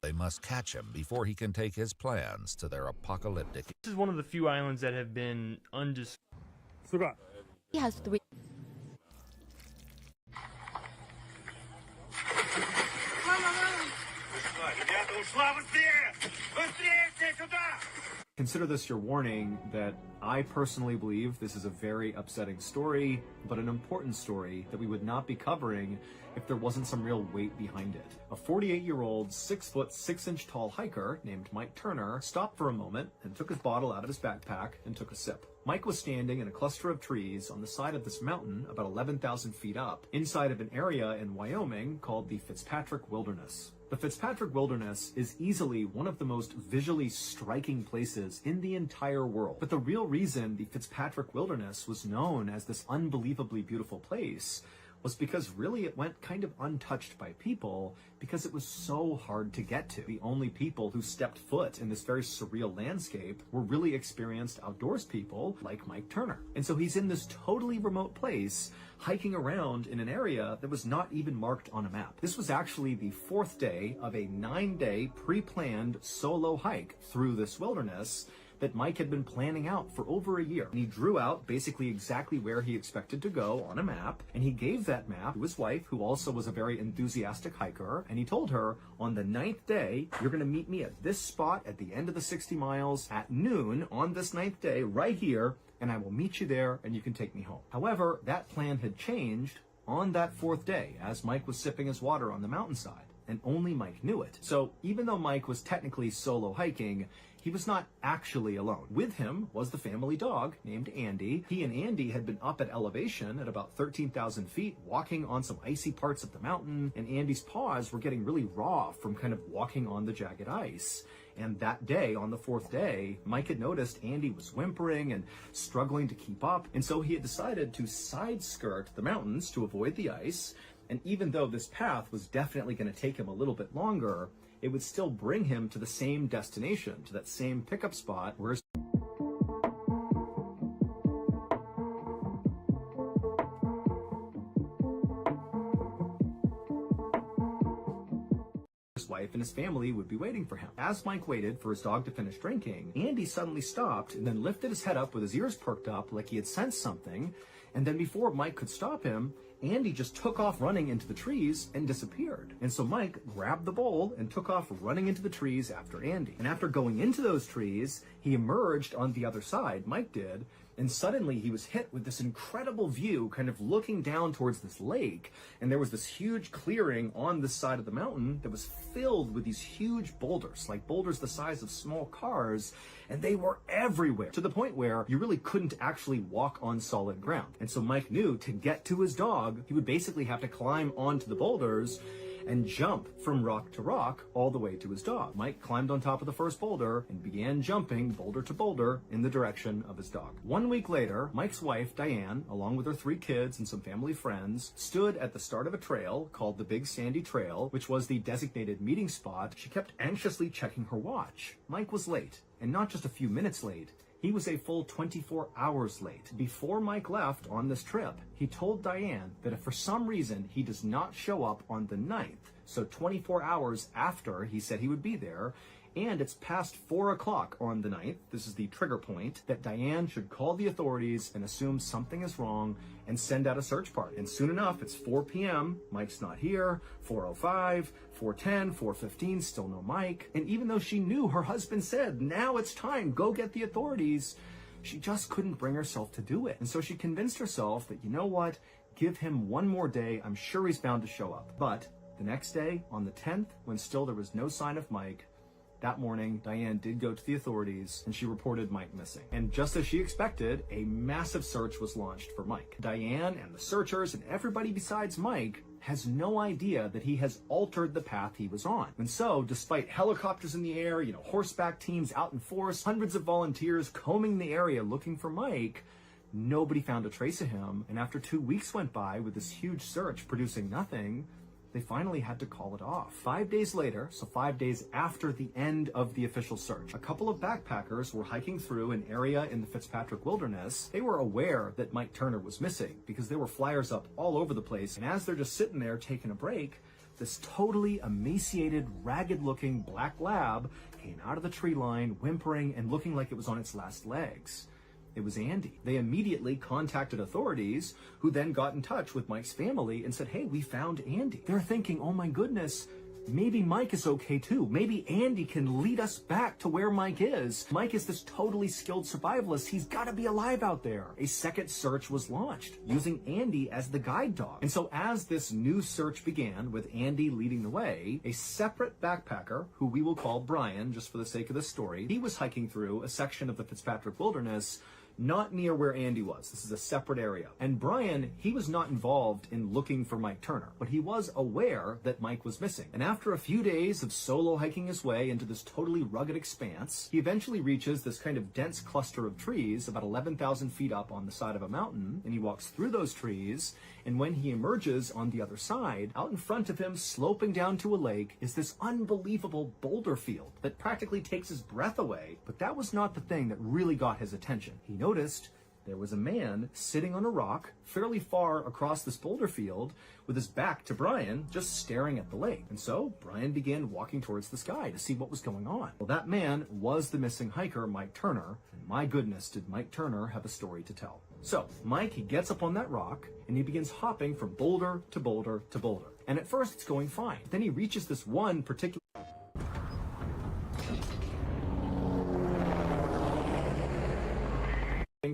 They must catch him before he can take his plans to their apocalyptic... This is one of the few islands that have been undiscovered. Suga. He has 3. Consider this your warning that I personally believe this is a very upsetting story, but an important story that we would not be covering if there wasn't some real weight behind it. A 48-year-old, 6-foot, 6-inch tall hiker named Mike Turner stopped for a moment and took his bottle out of his backpack and took a sip. Mike was standing in a cluster of trees on the side of this mountain about 11,000 feet up, inside of an area in Wyoming called the Fitzpatrick Wilderness. The Fitzpatrick Wilderness is easily one of the most visually striking places in the entire world. But the real reason the Fitzpatrick Wilderness was known as this unbelievably beautiful place was because really it went kind of untouched by people because it was so hard to get to. The only people who stepped foot in this very surreal landscape were really experienced outdoors people like Mike Turner. And so he's in this totally remote place hiking around in an area that was not even marked on a map. This was actually the 4th day of a 9-day pre-planned solo hike through this wilderness that Mike had been planning out for over a year. And he drew out basically exactly where he expected to go on a map, and he gave that map to his wife, who also was a very enthusiastic hiker, and he told her, on the 9th day, you're gonna meet me at this spot at the end of the 60 miles at noon on this 9th day, right here, and I will meet you there and you can take me home. However, that plan had changed on that 4th day as Mike was sipping his water on the mountainside, and only Mike knew it. So even though Mike was technically solo hiking, he was not actually alone. With him was the family dog named Andy. He and Andy had been up at elevation at about 13,000 feet, walking on some icy parts of the mountain, and Andy's paws were getting really raw from kind of walking on the jagged ice. And that day, on the 4th day, Mike had noticed Andy was whimpering and struggling to keep up, and so he had decided to side skirt the mountains to avoid the ice. And even though this path was definitely going to take him a little bit longer, it would still bring him to the same destination, to that same pickup spot where his wife and his family would be waiting for him. As Mike waited for his dog to finish drinking, Andy suddenly stopped and then lifted his head up with his ears perked up like he had sensed something, and then before Mike could stop him, Andy just took off running into the trees and disappeared. And so Mike grabbed the bowl and took off running into the trees after Andy. And after going into those trees, he emerged on the other side, Mike did, And suddenly he was hit with this incredible view, kind of looking down towards this lake, and there was this huge clearing on this side of the mountain that was filled with these huge boulders, like boulders the size of small cars, and they were everywhere, to the point where you really couldn't actually walk on solid ground. And so Mike knew to get to his dog, he would basically have to climb onto the boulders and jump from rock to rock all the way to his dog. Mike climbed on top of the first boulder and began jumping boulder to boulder in the direction of his dog. 1 week later, Mike's wife, Diane, along with her 3 kids and some family friends, stood at the start of a trail called the Big Sandy Trail, which was the designated meeting spot. She kept anxiously checking her watch. Mike was late, and not just a few minutes late. He was a full 24 hours late. Before Mike left on this trip, he told Diane that if for some reason he does not show up on the 9th, so 24 hours after he said he would be there, and it's past 4 o'clock on the 9th, this is the trigger point, that Diane should call the authorities and assume something is wrong and send out a search party. And soon enough, it's 4 p.m., Mike's not here, 4:05, 4:10, 4:15, still no Mike. And even though she knew her husband said, now it's time, go get the authorities, she just couldn't bring herself to do it. And so she convinced herself that, you know what, give him one more day, I'm sure he's bound to show up. But the next day, on the 10th, when still there was no sign of Mike, that morning, Diane did go to the authorities and she reported Mike missing. And just as she expected, a massive search was launched for Mike. Diane and the searchers and everybody besides Mike has no idea that he has altered the path he was on. And so, despite helicopters in the air, horseback teams out in force, hundreds of volunteers combing the area looking for Mike, nobody found a trace of him. And after 2 weeks went by with this huge search producing nothing, they finally had to call it off. 5 days later, so 5 days after the end of the official search, a couple of backpackers were hiking through an area in the Fitzpatrick Wilderness. They were aware that Mike Turner was missing because there were flyers up all over the place. And as they're just sitting there taking a break, this totally emaciated, ragged-looking black lab came out of the tree line, whimpering and looking like it was on its last legs. It was Andy. They immediately contacted authorities, who then got in touch with Mike's family and said, hey, we found Andy. They're thinking, oh my goodness, maybe Mike is okay too. Maybe Andy can lead us back to where Mike is. Mike is this totally skilled survivalist. He's got to be alive out there. A second search was launched, using Andy as the guide dog. And so as this new search began, with Andy leading the way, a separate backpacker, who we will call Brian, just for the sake of this story, he was hiking through a section of the Fitzpatrick Wilderness not near where Andy was. This is a separate area. And Brian, he was not involved in looking for Mike Turner, but he was aware that Mike was missing. And after a few days of solo hiking his way into this totally rugged expanse, he eventually reaches this kind of dense cluster of trees about 11,000 feet up on the side of a mountain, and he walks through those trees, and when he emerges on the other side, out in front of him, sloping down to a lake, is this unbelievable boulder field that practically takes his breath away. But that was not the thing that really got his attention. He noticed there was a man sitting on a rock fairly far across this boulder field with his back to Brian, just staring at the lake. And so Brian began walking towards the sky to see what was going on. Well, that man was the missing hiker, Mike Turner, and my goodness, did Mike Turner have a story to tell. So Mike, he gets up on that rock and he begins hopping from boulder to boulder to boulder. And at first it's going fine. Then he reaches this one particular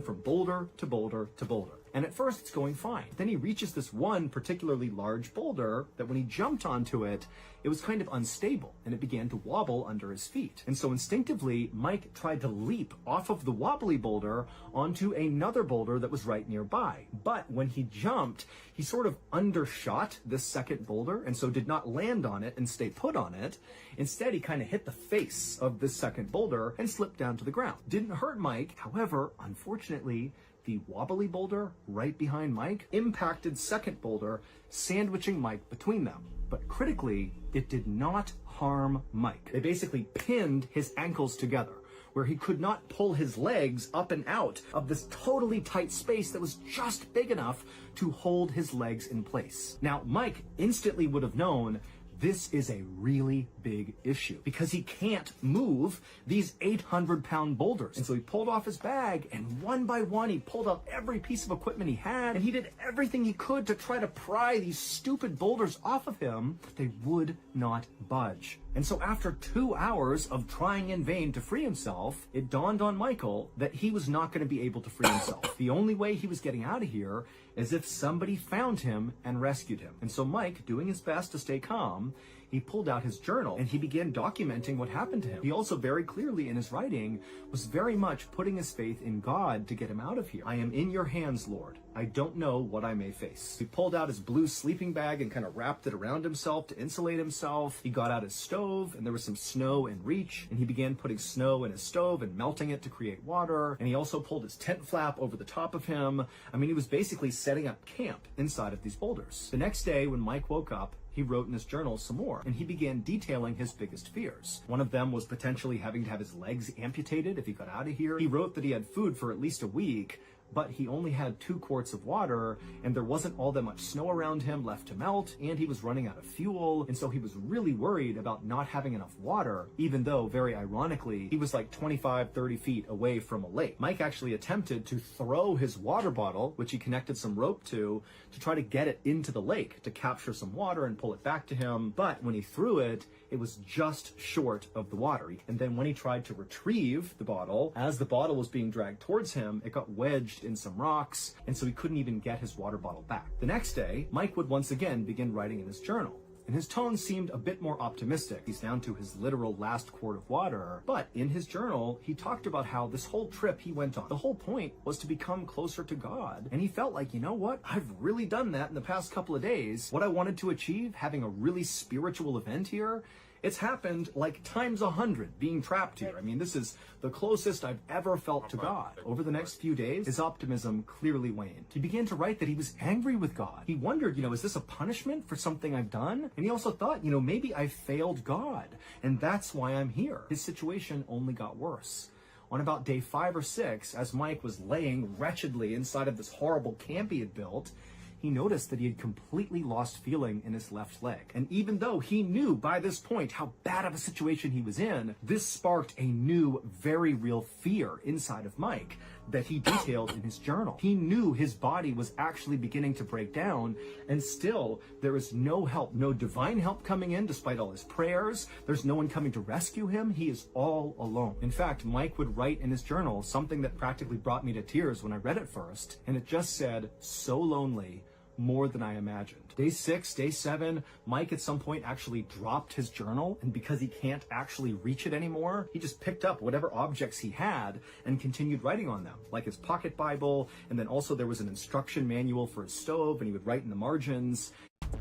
from boulder to boulder to boulder. And at first it's going fine. Then he reaches this one particularly large boulder that when he jumped onto it, it was kind of unstable and it began to wobble under his feet. And so instinctively, Mike tried to leap off of the wobbly boulder onto another boulder that was right nearby. But when he jumped, he sort of undershot this second boulder and so did not land on it and stay put on it. Instead, he kind of hit the face of this second boulder and slipped down to the ground. Didn't hurt Mike. However, unfortunately, the wobbly boulder right behind Mike impacted second boulder, sandwiching Mike between them. But critically, it did not harm Mike. They basically pinned his ankles together, where he could not pull his legs up and out of this totally tight space that was just big enough to hold his legs in place. Now, Mike instantly would have known this is a really big issue because he can't move these 800-pound boulders. And so he pulled off his bag and one by one, he pulled out every piece of equipment he had and he did everything he could to try to pry these stupid boulders off of him, but they would not budge. And so after 2 hours of trying in vain to free himself, it dawned on Michael that he was not going to be able to free himself. The only way he was getting out of here is if somebody found him and rescued him. And so Mike, doing his best to stay calm, he pulled out his journal and he began documenting what happened to him. He also very clearly in his writing was very much putting his faith in God to get him out of here. I am in your hands, Lord. I don't know what I may face. He pulled out his blue sleeping bag and kind of wrapped it around himself to insulate himself. He got out his stove and there was some snow in reach, and he began putting snow in his stove and melting it to create water. And he also pulled his tent flap over the top of him. I mean, he was basically setting up camp inside of these boulders. The next day when Mike woke up, he wrote in his journal some more, and he began detailing his biggest fears. One of them was potentially having to have his legs amputated if he got out of here. He wrote that he had food for at least a week, but he only had 2 quarts of water, and there wasn't all that much snow around him left to melt, and he was running out of fuel, and so he was really worried about not having enough water, even though, very ironically, he was like 25-30 feet away from a lake. Mike actually attempted to throw his water bottle, which he connected some rope to try to get it into the lake, to capture some water and pull it back to him, but when he threw it, it was just short of the water. And then when he tried to retrieve the bottle, as the bottle was being dragged towards him, it got wedged in some rocks, and so he couldn't even get his water bottle back. The next day, Mike would once again begin writing in his journal, and his tone seemed a bit more optimistic. He's down to his literal last quart of water, but in his journal, he talked about how this whole trip he went on, the whole point was to become closer to God, and he felt like, you know what, I've really done that in the past couple of days. What I wanted to achieve, having a really spiritual event here, it's happened like times 100 being trapped here. I mean, this is the closest I've ever felt to God. Over the next few days, his optimism clearly waned. He began to write that he was angry with God. He wondered, is this a punishment for something I've done? And he also thought, maybe I failed God, and that's why I'm here. His situation only got worse. On about day 5 or 6, as Mike was laying wretchedly inside of this horrible camp he had built, he noticed that he had completely lost feeling in his left leg. And even though he knew by this point how bad of a situation he was in, this sparked a new, very real fear inside of Mike that he detailed in his journal. He knew his body was actually beginning to break down, and still there is no help, no divine help coming in despite all his prayers. There's no one coming to rescue him. He is all alone. In fact, Mike would write in his journal something that practically brought me to tears when I read it first, and it just said, "So lonely, more than I imagined." Day 6, day 7, Mike at some point actually dropped his journal, and because he can't actually reach it anymore, he just picked up whatever objects he had and continued writing on them, like his pocket Bible, and then also there was an instruction manual for his stove, and he would write in the margins.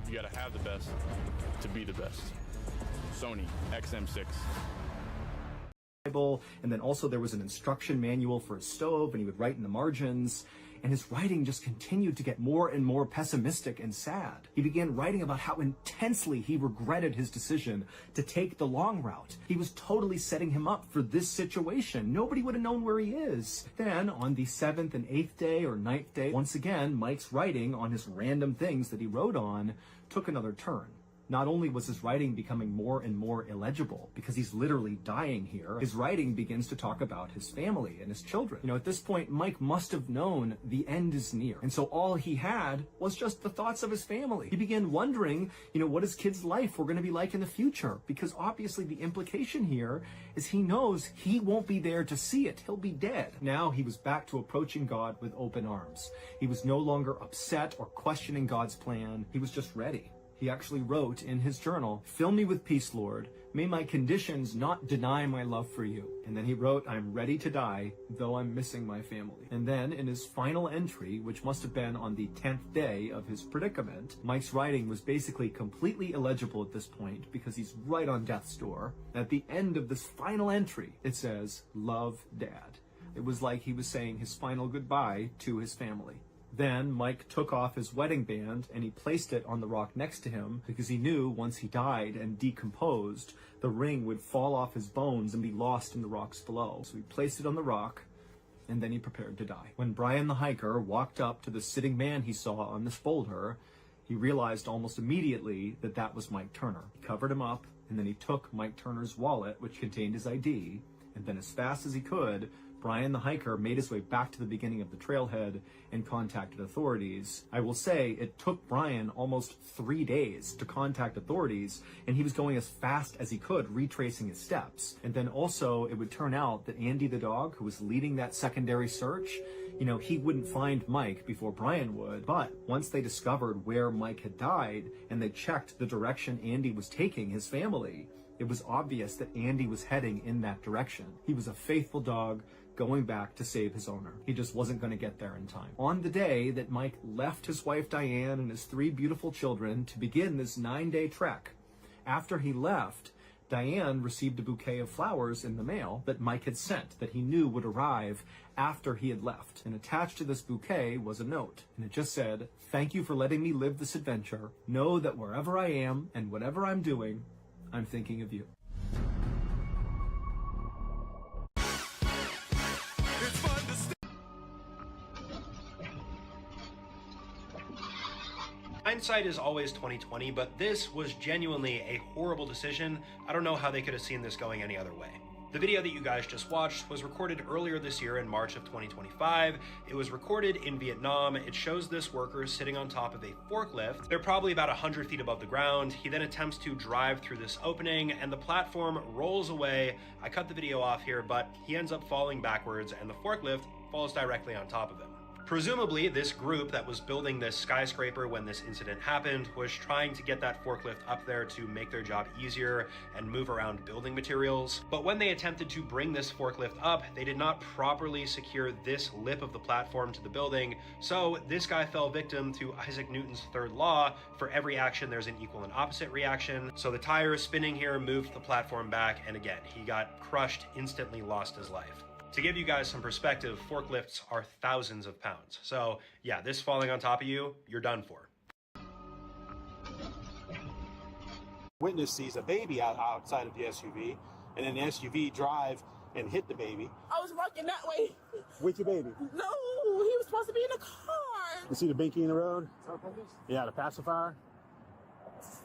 You gotta have the best to be the best. Sony XM6. And then also there was an instruction manual for his stove, and he would write in the margins. And his writing just continued to get more and more pessimistic and sad. He began writing about how intensely he regretted his decision to take the long route. He was totally setting him up for this situation. Nobody would have known where he is. Then on the 7th and 8th day or 9th day, once again, Mike's writing on his random things that he wrote on took another turn. Not only was his writing becoming more and more illegible because he's literally dying here, his writing begins to talk about his family and his children. At this point, Mike must have known the end is near. And so all he had was just the thoughts of his family. He began wondering, what his kids' life were going to be like in the future, because obviously the implication here is he knows he won't be there to see it. He'll be dead. Now he was back to approaching God with open arms. He was no longer upset or questioning God's plan. He was just ready. He actually wrote in his journal, "Fill me with peace, Lord. May my conditions not deny my love for you." And then he wrote, "I'm ready to die, though I'm missing my family." And then in his final entry, which must have been on the 10th day of his predicament, Mike's writing was basically completely illegible at this point because he's right on death's door. At the end of this final entry, it says, "Love, Dad." It was like he was saying his final goodbye to his family. Then Mike took off his wedding band and he placed it on the rock next to him because he knew once he died and decomposed, the ring would fall off his bones and be lost in the rocks below. So he placed it on the rock, and then he prepared to die. When Brian the hiker walked up to the sitting man he saw on this boulder, he realized almost immediately that that was Mike Turner. He covered him up, and then he took Mike Turner's wallet, which contained his ID, and then as fast as he could, Brian the hiker made his way back to the beginning of the trailhead and contacted authorities. I will say it took Brian almost 3 days to contact authorities, and he was going as fast as he could, retracing his steps. And then also it would turn out that Andy the dog, who was leading that secondary search, he wouldn't find Mike before Brian would. But once they discovered where Mike had died and they checked the direction Andy was taking his family, it was obvious that Andy was heading in that direction. He was a faithful dog going back to save his owner. He just wasn't going to get there in time. On the day that Mike left his wife Diane and his 3 beautiful children to begin this 9-day trek, after he left, Diane received a bouquet of flowers in the mail that Mike had sent that he knew would arrive after he had left. And attached to this bouquet was a note, and it just said, "Thank you for letting me live this adventure. Know that wherever I am and whatever I'm doing, I'm thinking of you." Hindsight is always 20/20, but this was genuinely a horrible decision. I don't know how they could have seen this going any other way. The video that you guys just watched was recorded earlier this year in March of 2025. It was recorded in Vietnam. It shows this worker sitting on top of a forklift. They're probably about 100 feet above the ground. He then attempts to drive through this opening and the platform rolls away. I cut the video off here, but he ends up falling backwards and the forklift falls directly on top of him. Presumably, this group that was building this skyscraper when this incident happened was trying to get that forklift up there to make their job easier and move around building materials. But when they attempted to bring this forklift up, they did not properly secure this lip of the platform to the building. So this guy fell victim to Isaac Newton's third law: for every action, there's an equal and opposite reaction. So the tire spinning here moved the platform back, and again, he got crushed, instantly lost his life. To give you guys some perspective, forklifts are thousands of pounds. So yeah, this falling on top of you, you're done for. Witness sees a baby outside of the SUV, and then the SUV drive and hit the baby. I was walking that way. With your baby? No, he was supposed to be in the car. You see the binky in the road? Yeah, the pacifier.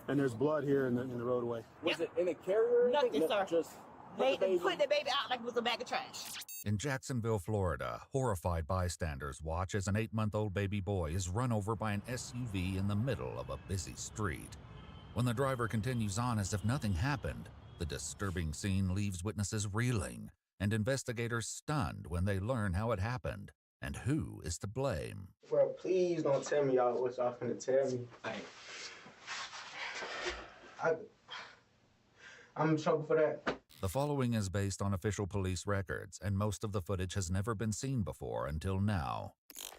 And there's blood here in the roadway. Was it in a carrier? Nothing, sir. Just they put the baby out like it was a bag of trash. In Jacksonville, Florida, horrified bystanders watch as an 8-month-old baby boy is run over by an SUV in the middle of a busy street. When the driver continues on as if nothing happened, the disturbing scene leaves witnesses reeling and investigators stunned when they learn how it happened and who is to blame. Bro, please don't tell me y'all what y'all finna tell me. I'm in trouble for that. The following is based on official police records, and most of the footage has never been seen before until now.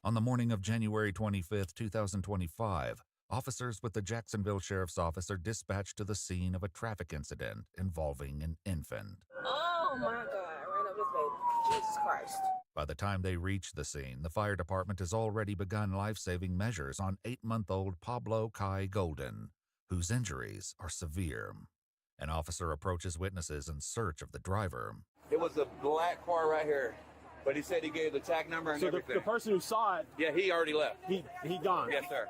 On the morning of January 25, 2025, officers with the Jacksonville Sheriff's Office are dispatched to the scene of a traffic incident involving an infant. Oh my God, right up this baby. Jesus Christ. By the time they reach the scene, the fire department has already begun life-saving measures on 8-month-old Pablo Kai Golden, whose injuries are severe. An officer approaches witnesses in search of the driver. It was a black car right here, but he said he gave the tag number and everything. So the person who saw it... Yeah, he already left. He gone? Yes, sir.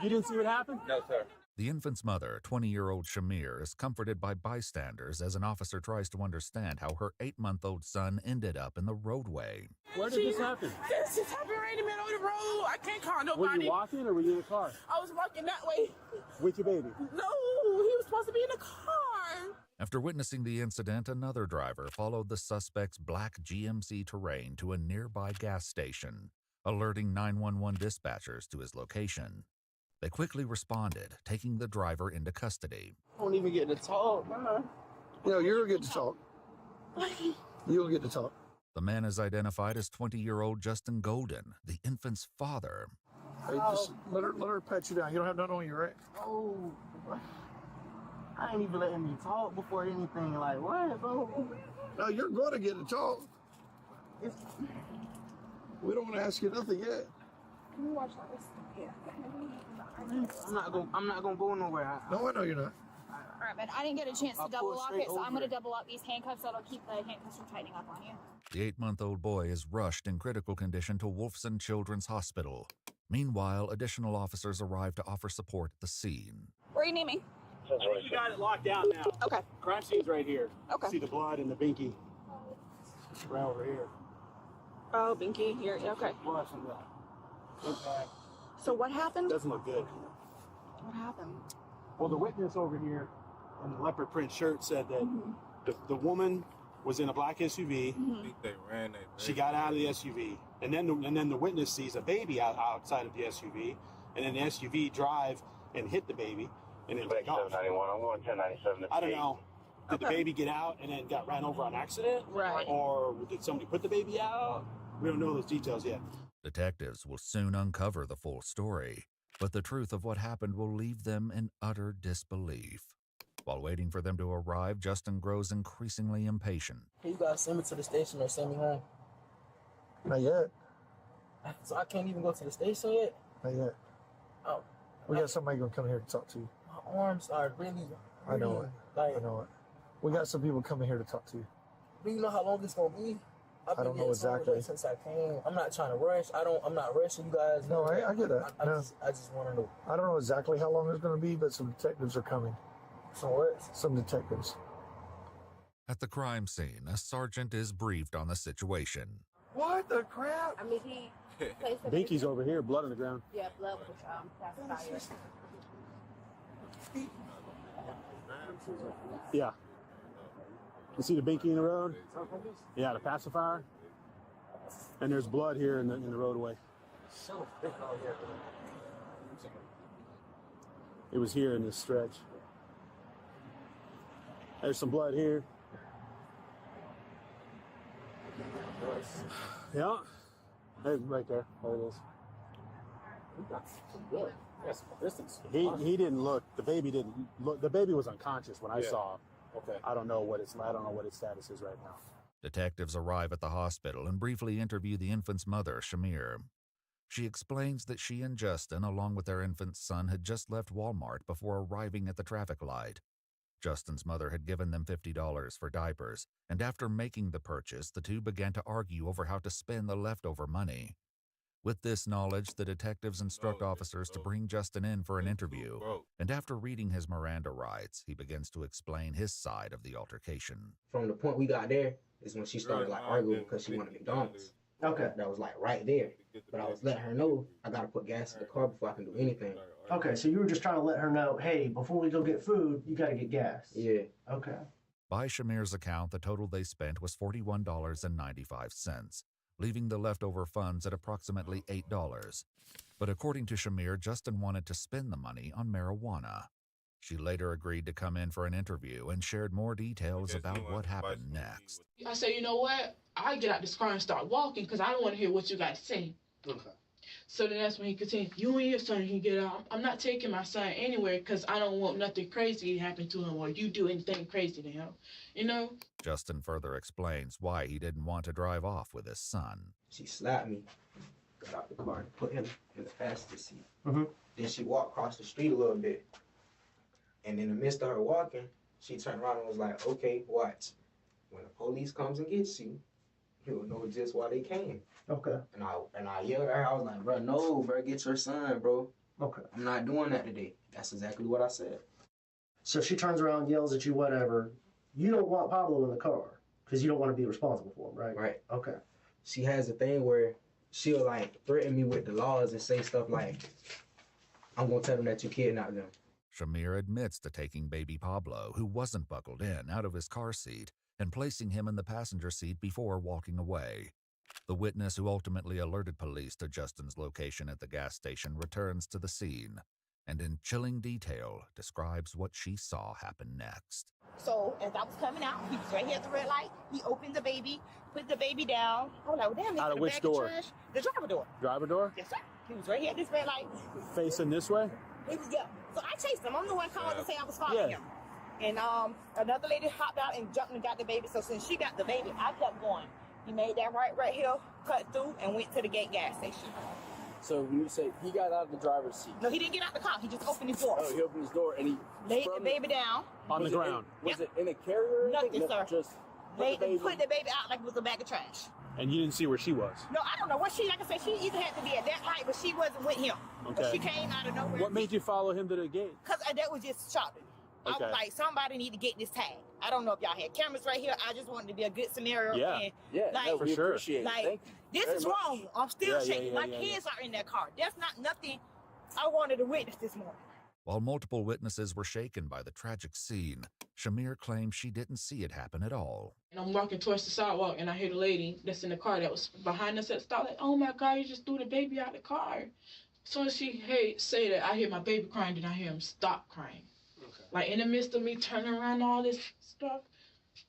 You didn't see what happened? No, sir. The infant's mother, 20-year-old Shamir, is comforted by bystanders as an officer tries to understand how her 8-month-old son ended up in the roadway. Where did this happen? This just happened right in the middle of the road. I can't call nobody. Were you walking or were you in the car? I was walking that way. With your baby? No, he was supposed to be in the car. After witnessing the incident, another driver followed the suspect's black GMC Terrain to a nearby gas station, alerting 911 dispatchers to his location. They quickly responded, taking the driver into custody. I don't even get to talk, man. No, you'll get to talk. You'll get to talk. The man is identified as 20-year-old Justin Golden, the infant's father. Hey, just let her pat you down. You don't have nothing on you, right? Oh, I ain't even letting me talk before anything. Like, what, bro? No, you're going to get to talk. We don't want to ask you nothing yet. Can you watch this? Yeah. I'm not gonna go nowhere. No, I know you're not. All right, but I didn't get a chance to double lock it, so I'm going to double lock these handcuffs. That'll keep the handcuffs from tightening up on you. The 8-month-old boy is rushed in critical condition to Wolfson Children's Hospital. Meanwhile, additional officers arrive to offer support at the scene. Where you need me? You got it locked down now. Okay. Crime scene's right here. Okay. See the blood and the binky. Right over here. Oh, Binky here. Okay. So what happened? Doesn't look good. What happened? Well, the witness over here in the leopard print shirt said that the woman was in a black SUV. I think they ran that. She got out of the SUV, and then the witness sees a baby outside of the SUV, and then the SUV drive and hit the baby, and then take off. 791. I'm going 1097. I don't know. Did the baby get out and then got ran over on accident? Right. Or did somebody put the baby out? We don't know those details yet. Detectives will soon uncover the full story, but the truth of what happened will leave them in utter disbelief. While waiting for them to arrive, Justin grows increasingly impatient. Hey, you guys send me to the station or send me home. Not yet. So I can't even go to the station yet? Not yet. Oh. We got somebody gonna come here to talk to you. My arms are really I know it. Like, I know it. We got some people coming here to talk to you. Do you know how long it's gonna be? I don't know exactly. Since I came, I'm not trying to rush. I'm not rushing you guys. No, I get that. I just want to know. I don't know exactly how long it's going to be, but some detectives are coming. Some what? Some detectives. At the crime scene, a sergeant is briefed on the situation. What the crap? I mean, he placed the Binky's over here, blood on the ground. Yeah, blood with pacifier. Yeah. You see the Binky in the road? Yeah, the pacifier. And there's blood here in the roadway. It was here in this stretch. There's some blood here. Yeah. There's right there. There it is. He didn't look. The baby didn't look. The baby was unconscious when I saw him. Okay. I don't know what its status is right now. Detectives arrive at the hospital and briefly interview the infant's mother, Shamir. She explains that she and Justin, along with their infant son, had just left Walmart before arriving at the traffic light. Justin's mother had given them $50 for diapers, and after making the purchase, the two began to argue over how to spend the leftover money. With this knowledge, the detectives instruct officers to bring Justin in for an interview, and after reading his Miranda rights, he begins to explain his side of the altercation. From the point we got there is when she started like arguing because she wanted McDonald's. Okay. That was like right there. But I was letting her know I gotta put gas in the car before I can do anything. Okay, so you were just trying to let her know, hey, before we go get food, you gotta get gas. Yeah. Okay. By Shamir's account, the total they spent was $41.95, leaving the leftover funds at approximately $8. But according to Shamir, Justin wanted to spend the money on marijuana. She later agreed to come in for an interview and shared more details about what happened next. I said, you know what? I get out this car and start walking because I don't want to hear what you got to say. Okay. So then that's when he continued, you and your son can get out. I'm not taking my son anywhere because I don't want nothing crazy to happen to him or you do anything crazy to him, you know? Justin further explains why he didn't want to drive off with his son. She slapped me, got out the car and put him in the passenger seat. Mm-hmm. Then she walked across the street a little bit. And in the midst of her walking, she turned around and was like, okay, watch. When the police comes and gets you, you'll know just why they came. Okay. And I yelled at her. I was like, bro, no, bro, get your son, bro. Okay. I'm not doing that today. That's exactly what I said. So she turns around, yells at you, whatever. You don't want Pablo in the car because you don't want to be responsible for him, right? Right. Okay. She has a thing where she'll like threaten me with the laws and say stuff like, I'm going to tell them that you kidnapped them. Shamir admits to taking baby Pablo, who wasn't buckled in, out of his car seat and placing him in the passenger seat before walking away. The witness who ultimately alerted police to Justin's location at the gas station returns to the scene and in chilling detail describes what she saw happen next. So as I was coming out, he was right here at the red light. He opened the baby, put the baby down. I was like, well, damn, Out of the which bag door? trash. The driver door. Driver door? Yes, sir. He was right here at this red light. Facing this way? He was, yeah. So I chased him. I'm the one called to say I was following him. And another lady hopped out and jumped and got the baby. So since she got the baby, I kept going. He made that right here, cut through, and went to the gate gas station. So when you say he got out of the driver's seat? No, he didn't get out the car. He just opened his door. Oh, he opened his door and he laid the baby down. On the ground. Was it in a carrier or anything? Nothing, sir. Just Put the baby out like it was a bag of trash. And you didn't see where she was? No, I don't know what like I said, she either had to be at that height, but she wasn't with him. Okay. But she came out of nowhere. What made you follow him to the gate? Because that was just shocking. I Okay. was like, somebody need to get this tag. I don't know if y'all had cameras right here. I just wanted to be a good scenario. Yeah. And, Yeah, like, no, for sure. Appreciate it. Like, Thank you this very is much. wrong. I'm still shaking. My yeah. kids are in that car. That's not nothing I wanted to witness this morning. While multiple witnesses were shaken by the tragic scene, Shamir claims she didn't see it happen at all. And I'm walking towards the sidewalk, and I hear the lady that's in the car that was behind us at the stop, like, oh my God, you just threw the baby out of the car. So as she say that, I hear my baby crying, and I hear him stop crying. Okay. Like in the midst of me turning around all this stuff,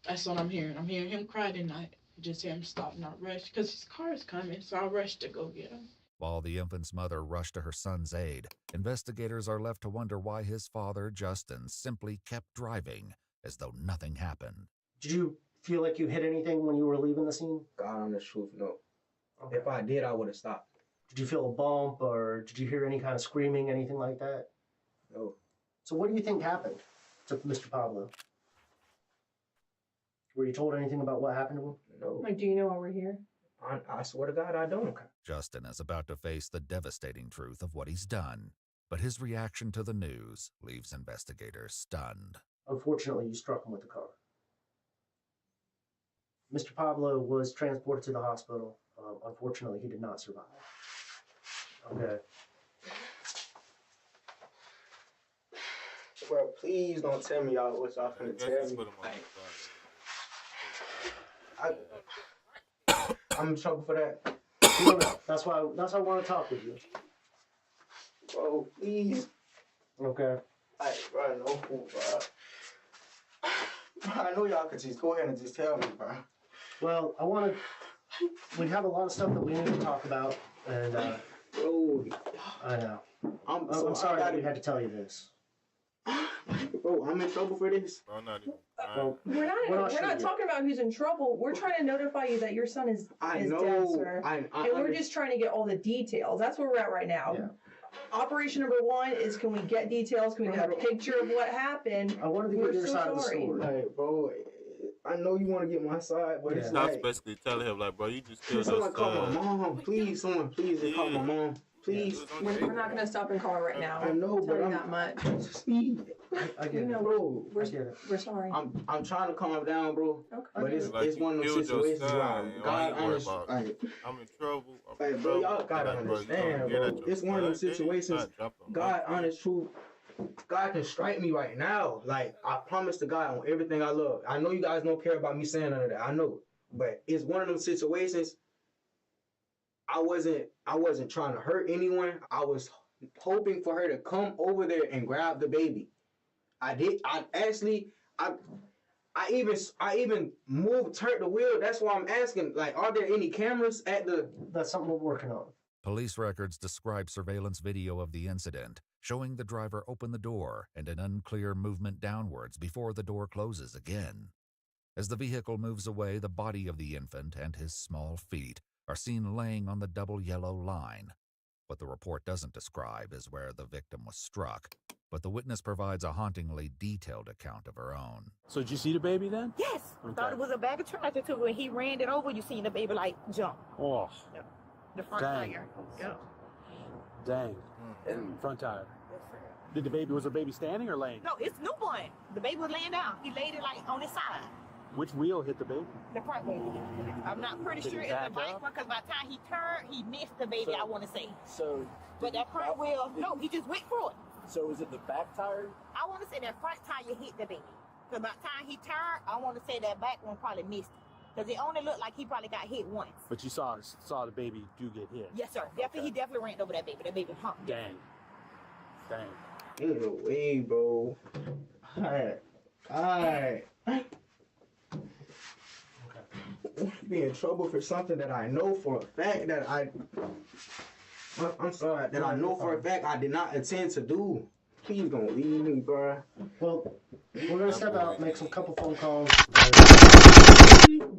that's what I'm hearing. I'm hearing him cry, and I just hear him stop, and I rush, because his car is coming, so I rush to go get him. While the infant's mother rushed to her son's aid, investigators are left to wonder why his father, Justin, simply kept driving as though nothing happened. Did you feel like you hit anything when you were leaving the scene? God on the truth, no. Okay. If I did, I would have stopped. Did you feel a bump, or did you hear any kind of screaming, anything like that? No. So what do you think happened to Mr. Pablo? Were you told anything about what happened to him? No. Like, do you know why we're here? I swear to God, I don't. Justin is about to face the devastating truth of what he's done, but his reaction to the news leaves investigators stunned. Unfortunately, you struck him with the car. Mr. Pablo was transported to the hospital. Unfortunately, he did not survive. Okay. Well, please don't tell me y'all what y'all finna tell me. I'm in trouble for that. No, that's why I want to talk with you. Bro, please. Okay. Like, bro, no fool, bro. I know y'all could just go ahead and just tell me, bro. Well, we have a lot of stuff that we need to talk about, and bro, I know. I'm sorry that we had to tell you this. Bro, I'm in trouble for this. We're not talking about who's in trouble. We're trying to notify you that your son is dead, sir. And we're just trying to get all the details. That's where we're at right now. Yeah. Operation number one is, can we get details? Can we get a picture of what happened? I wanted to get your side of the story. Like, bro, I know you want to get my side, but it's Not like, basically telling him, like, bro, you just killed someone us. call my mom, please. Someone, please, just call my mom, please. We're not going to stop and call her right now. I know, I'll but tell you I'm that much. I get it. Bro, We're sorry. I'm trying to calm down, bro. Okay. But it's Like, one of you those killed your situations son, where and God I ain't worried honest, about like, it. I'm in trouble. like, bro, y'all gotta Like, bro, you gonna understand, get bro. at your It's one of those son, then you situations. not jumping. God, honest truth. God can strike me right now. Like, I promise to God on everything I love. I know you guys don't care about me saying none of that. I know. But it's one of those situations. I wasn't trying to hurt anyone. I was hoping for her to come over there and grab the baby. I did. I even turned the wheel. That's why I'm asking, like, are there any cameras at the... That's something we're working on. Police records describe surveillance video of the incident, showing the driver open the door and an unclear movement downwards before the door closes again. As the vehicle moves away, the body of the infant and his small feet are seen laying on the double yellow line. What the report doesn't describe is where the victim was struck, but the witness provides a hauntingly detailed account of her own. So did you see the baby then? Yes. I thought it was a bag of tractor too. When he ran it over, you seen the baby like jump. Oh. Yeah. The front Dang. tire. Yeah. Dang. Front tire. Was the baby standing or laying? No, it's newborn. The baby was laying down. He laid it like on his side. Which wheel hit the baby? The front baby. I'm not pretty Did sure he it's the back back up? one because by the time he turned, he missed the baby, So- I want to say. So, But that front wheel, no, he just went through it. so is it the back tire? I want to say that front tire hit the baby. Because by the time he turned, I want to say that back one probably missed it. Because it only looked like he probably got hit once. But you saw the baby do get hit. Yes, sir. Definitely, he definitely ran over that baby. That baby humped. Dang. Ain't no way, bro. Alright. Be in trouble for something that I know for a fact that I'm sorry, that I know for a fact I did not intend to do. Please don't leave me, bro. Well, we're gonna step out, make some couple phone calls.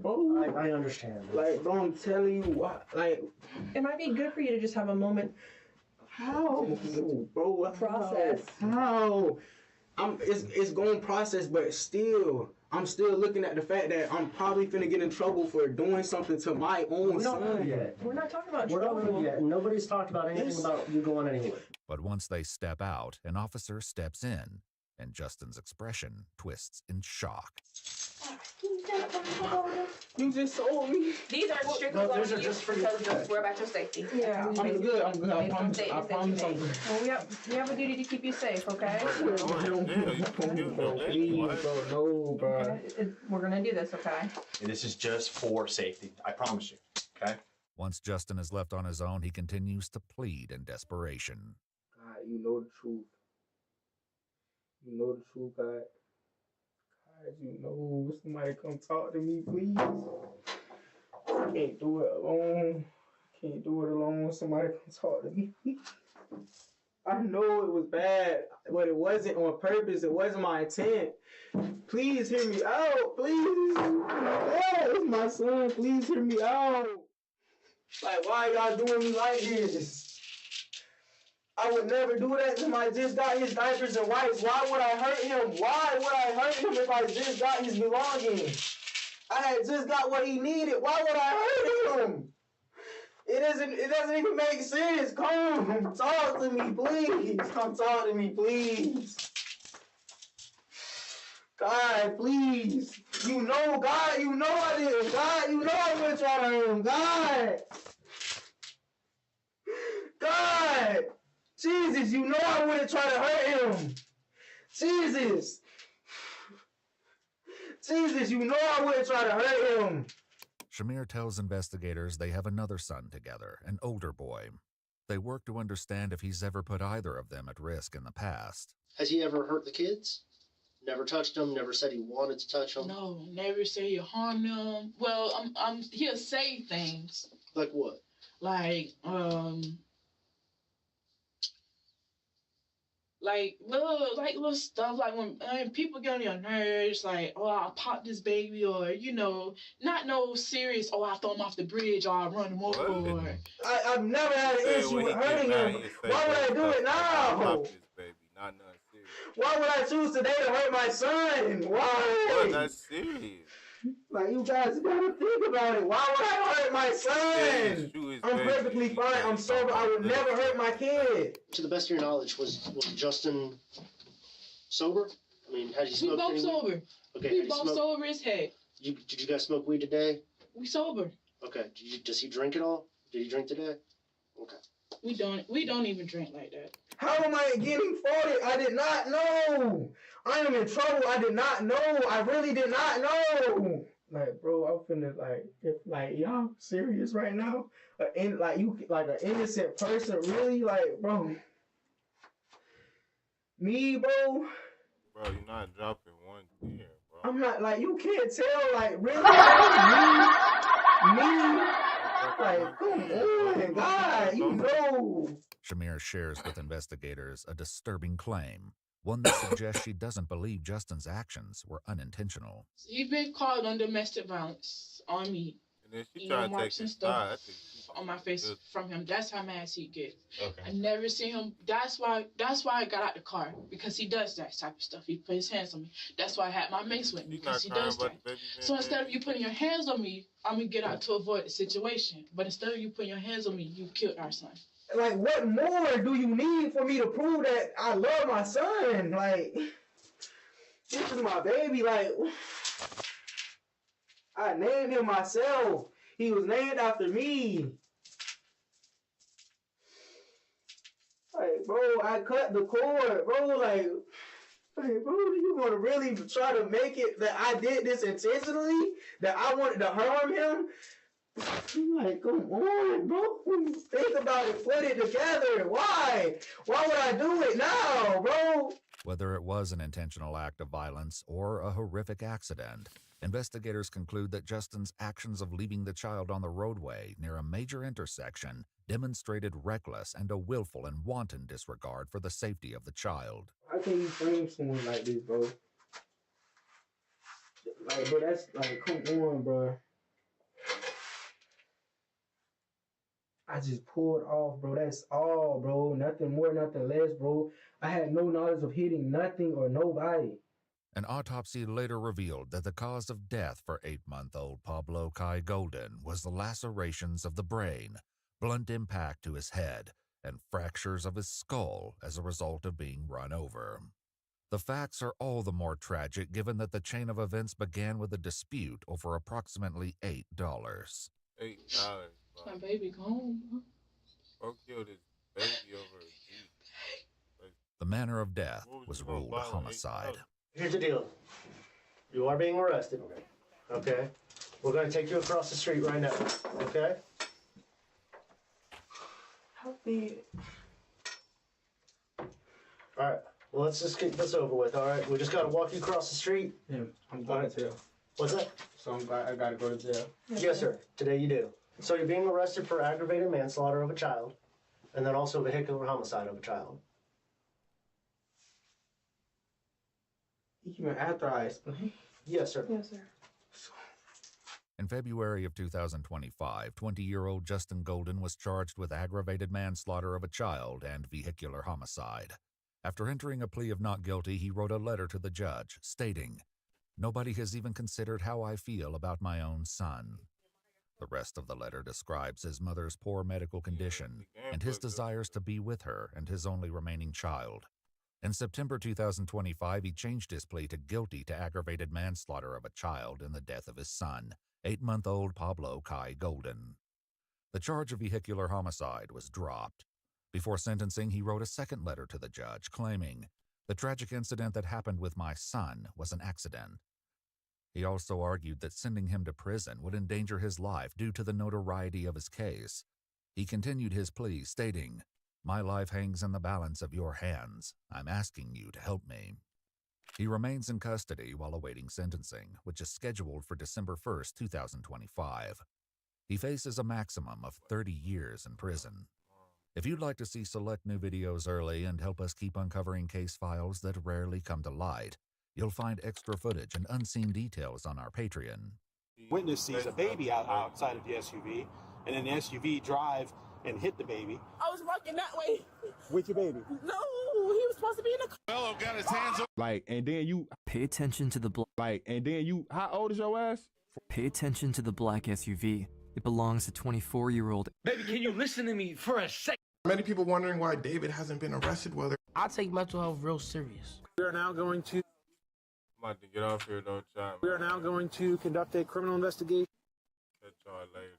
Bro, I understand. like, bro, I'm telling you what, like, It might be good for you to just have a moment. how, bro? Process. How? It's going process, but still, I'm still looking at the fact that I'm probably finna get in trouble for doing something to my own We don't know son. yet. We're not talking about We're not trouble. know yet. Nobody's talked about anything about you going anywhere. But once they step out, an officer steps in, and Justin's expression twists in shock. You just told me. These are strictly these are just for you. We're about your safety. Yeah, I'm good. I'm good. I promise. I promise I'm good. Well, we have a duty to keep you safe, okay? Please, bro. No, bro. Okay? We're gonna do this, okay? And this is just for safety. I promise you. Okay? Once Justin is left on his own, he continues to plead in desperation. God, you know the truth. You know the truth, God. God, you know. Somebody come talk to me, please. I can't do it alone. Can't do it alone. Somebody come talk to me, please. I know it was bad, but it wasn't on purpose. It wasn't my intent. Please hear me out, please. Oh, it's my son. Please hear me out. Like, why y'all doing me like this? I would never do that to him. I just got his diapers and wipes. Why would I hurt him? Why would I hurt him if I just got his belongings? I had just got what he needed. Why would I hurt him? It doesn't even make sense. Come talk to me, please. Come talk to me, please. God, please. You know, God, you know I did. God, you know I wouldn't try to hurt him. God. God. Jesus, you know I wouldn't try to hurt him. Jesus. Jesus, you know I wouldn't try to hurt him. Shamir tells investigators they have another son together, an older boy. They work to understand if he's ever put either of them at risk in the past. Has he ever hurt the kids? Never touched them? Never said he wanted to touch them? No, never say he harmed them. Well, he'll say things. Like what? Like little stuff, like when people get on your nerves, like, oh, I'll pop this baby, or, you know, not no serious, oh, I'll throw him off the bridge, or I'll run him over, or... I've never had an issue with hurting him. Why would I do it now? Why would I choose today to hurt my son? Why? That's serious. Like, you guys gotta think about it. Why would I hurt my son? I'm perfectly fine. I'm sober. I would never hurt my kid. To the best of your knowledge, was Justin sober? I mean, had you smoked? We both sober. Okay. We both sober as heck. Did you guys smoke weed today? We sober. Okay. Does he drink at all? Did he drink today? Okay. We don't even drink like that. How am I getting faulted? I did not know. I am in trouble. I did not know. I really did not know. Like, bro, I'm finna, like, if, like, y'all serious right now? Like an innocent person, really? Like, bro. Me, bro? Bro, you're not dropping one here, bro. I'm not, like, you can't tell, like, really? me? Like, come on, God, you know. Shamir shares with investigators a disturbing claim, one that suggests she doesn't believe Justin's actions were unintentional. He's been called on domestic violence on me. And then she tried to take his stuff on my face from him. That's how mad he gets. Okay. I never seen him. That's why I got out the car, because he does that type of stuff. He put his hands on me. That's why I had my mace with me, because he does that. So instead of you putting your hands on me, I'm gonna get out to avoid the situation. But instead of you putting your hands on me, you killed our son. Like, what more do you need for me to prove that I love my son? Like, this is my baby. Like, I named him myself. He was named after me. Like, bro, I cut the cord, bro. Like, bro, you want to really try to make it that I did this intentionally? That I wanted to harm him? Like, come on, bro. Think about it. Put it together. Why? Why would I do it now, bro? Whether it was an intentional act of violence or a horrific accident, investigators conclude that Justin's actions of leaving the child on the roadway near a major intersection demonstrated reckless and a willful and wanton disregard for the safety of the child. How can you frame someone like this, bro? Like, bro, that's like, come on, bro. I just pulled off, bro. That's all, bro. Nothing more, nothing less, bro. I had no knowledge of hitting nothing or nobody. An autopsy later revealed that the cause of death for 8-month-old Pablo Kai Golden was the lacerations of the brain, blunt impact to his head, and fractures of his skull as a result of being run over. The facts are all the more tragic given that the chain of events began with a dispute over approximately $8. $8. My baby gone. Bro killed his baby over a Jeep. The manner of death was ruled homicide. Here's the deal. You are being arrested. Okay? We're going to take you across the street right now. Okay? Help me. All right. Well, let's just get this over with, all right? We just got to walk you across the street. Yeah, I'm going to jail. What's that? So I got to go to jail. Yes, sir. Today you do. So you're being arrested for aggravated manslaughter of a child, and then also vehicular homicide of a child. Even after I explain? Yes, sir. Yes, sir. In February of 2025, 20-year-old Justin Golden was charged with aggravated manslaughter of a child and vehicular homicide. After entering a plea of not guilty, he wrote a letter to the judge stating, "Nobody has even considered how I feel about my own son." The rest of the letter describes his mother's poor medical condition and his desires to be with her and his only remaining child. In September 2025, he changed his plea to guilty to aggravated manslaughter of a child in the death of his son, 8-month-old Pablo Kai Golden. The charge of vehicular homicide was dropped. Before sentencing, he wrote a second letter to the judge claiming, "The tragic incident that happened with my son was an accident." He also argued that sending him to prison would endanger his life due to the notoriety of his case. He continued his plea, stating, "My life hangs in the balance of your hands. I'm asking you to help me." He remains in custody while awaiting sentencing, which is scheduled for December 1st, 2025. He faces a maximum of 30 years in prison. If you'd like to see select new videos early and help us keep uncovering case files that rarely come to light, you'll find extra footage and unseen details on our Patreon. Witness sees a baby outside of the SUV, and then the SUV drive and hit the baby. I was walking that way. With your baby? No, he was supposed to be in the car. Fellow got his hands up. Like, and then you pay attention to the like, and then you, how old is your ass? Pay attention to the black SUV. It belongs to 24-year-old. Baby, can you listen to me for a sec? Many people wondering why David hasn't been arrested. Whether I take mental health real serious. We are now going to. I'm about to get off here, though, child. We are now going to conduct a criminal investigation. Catch y'all later.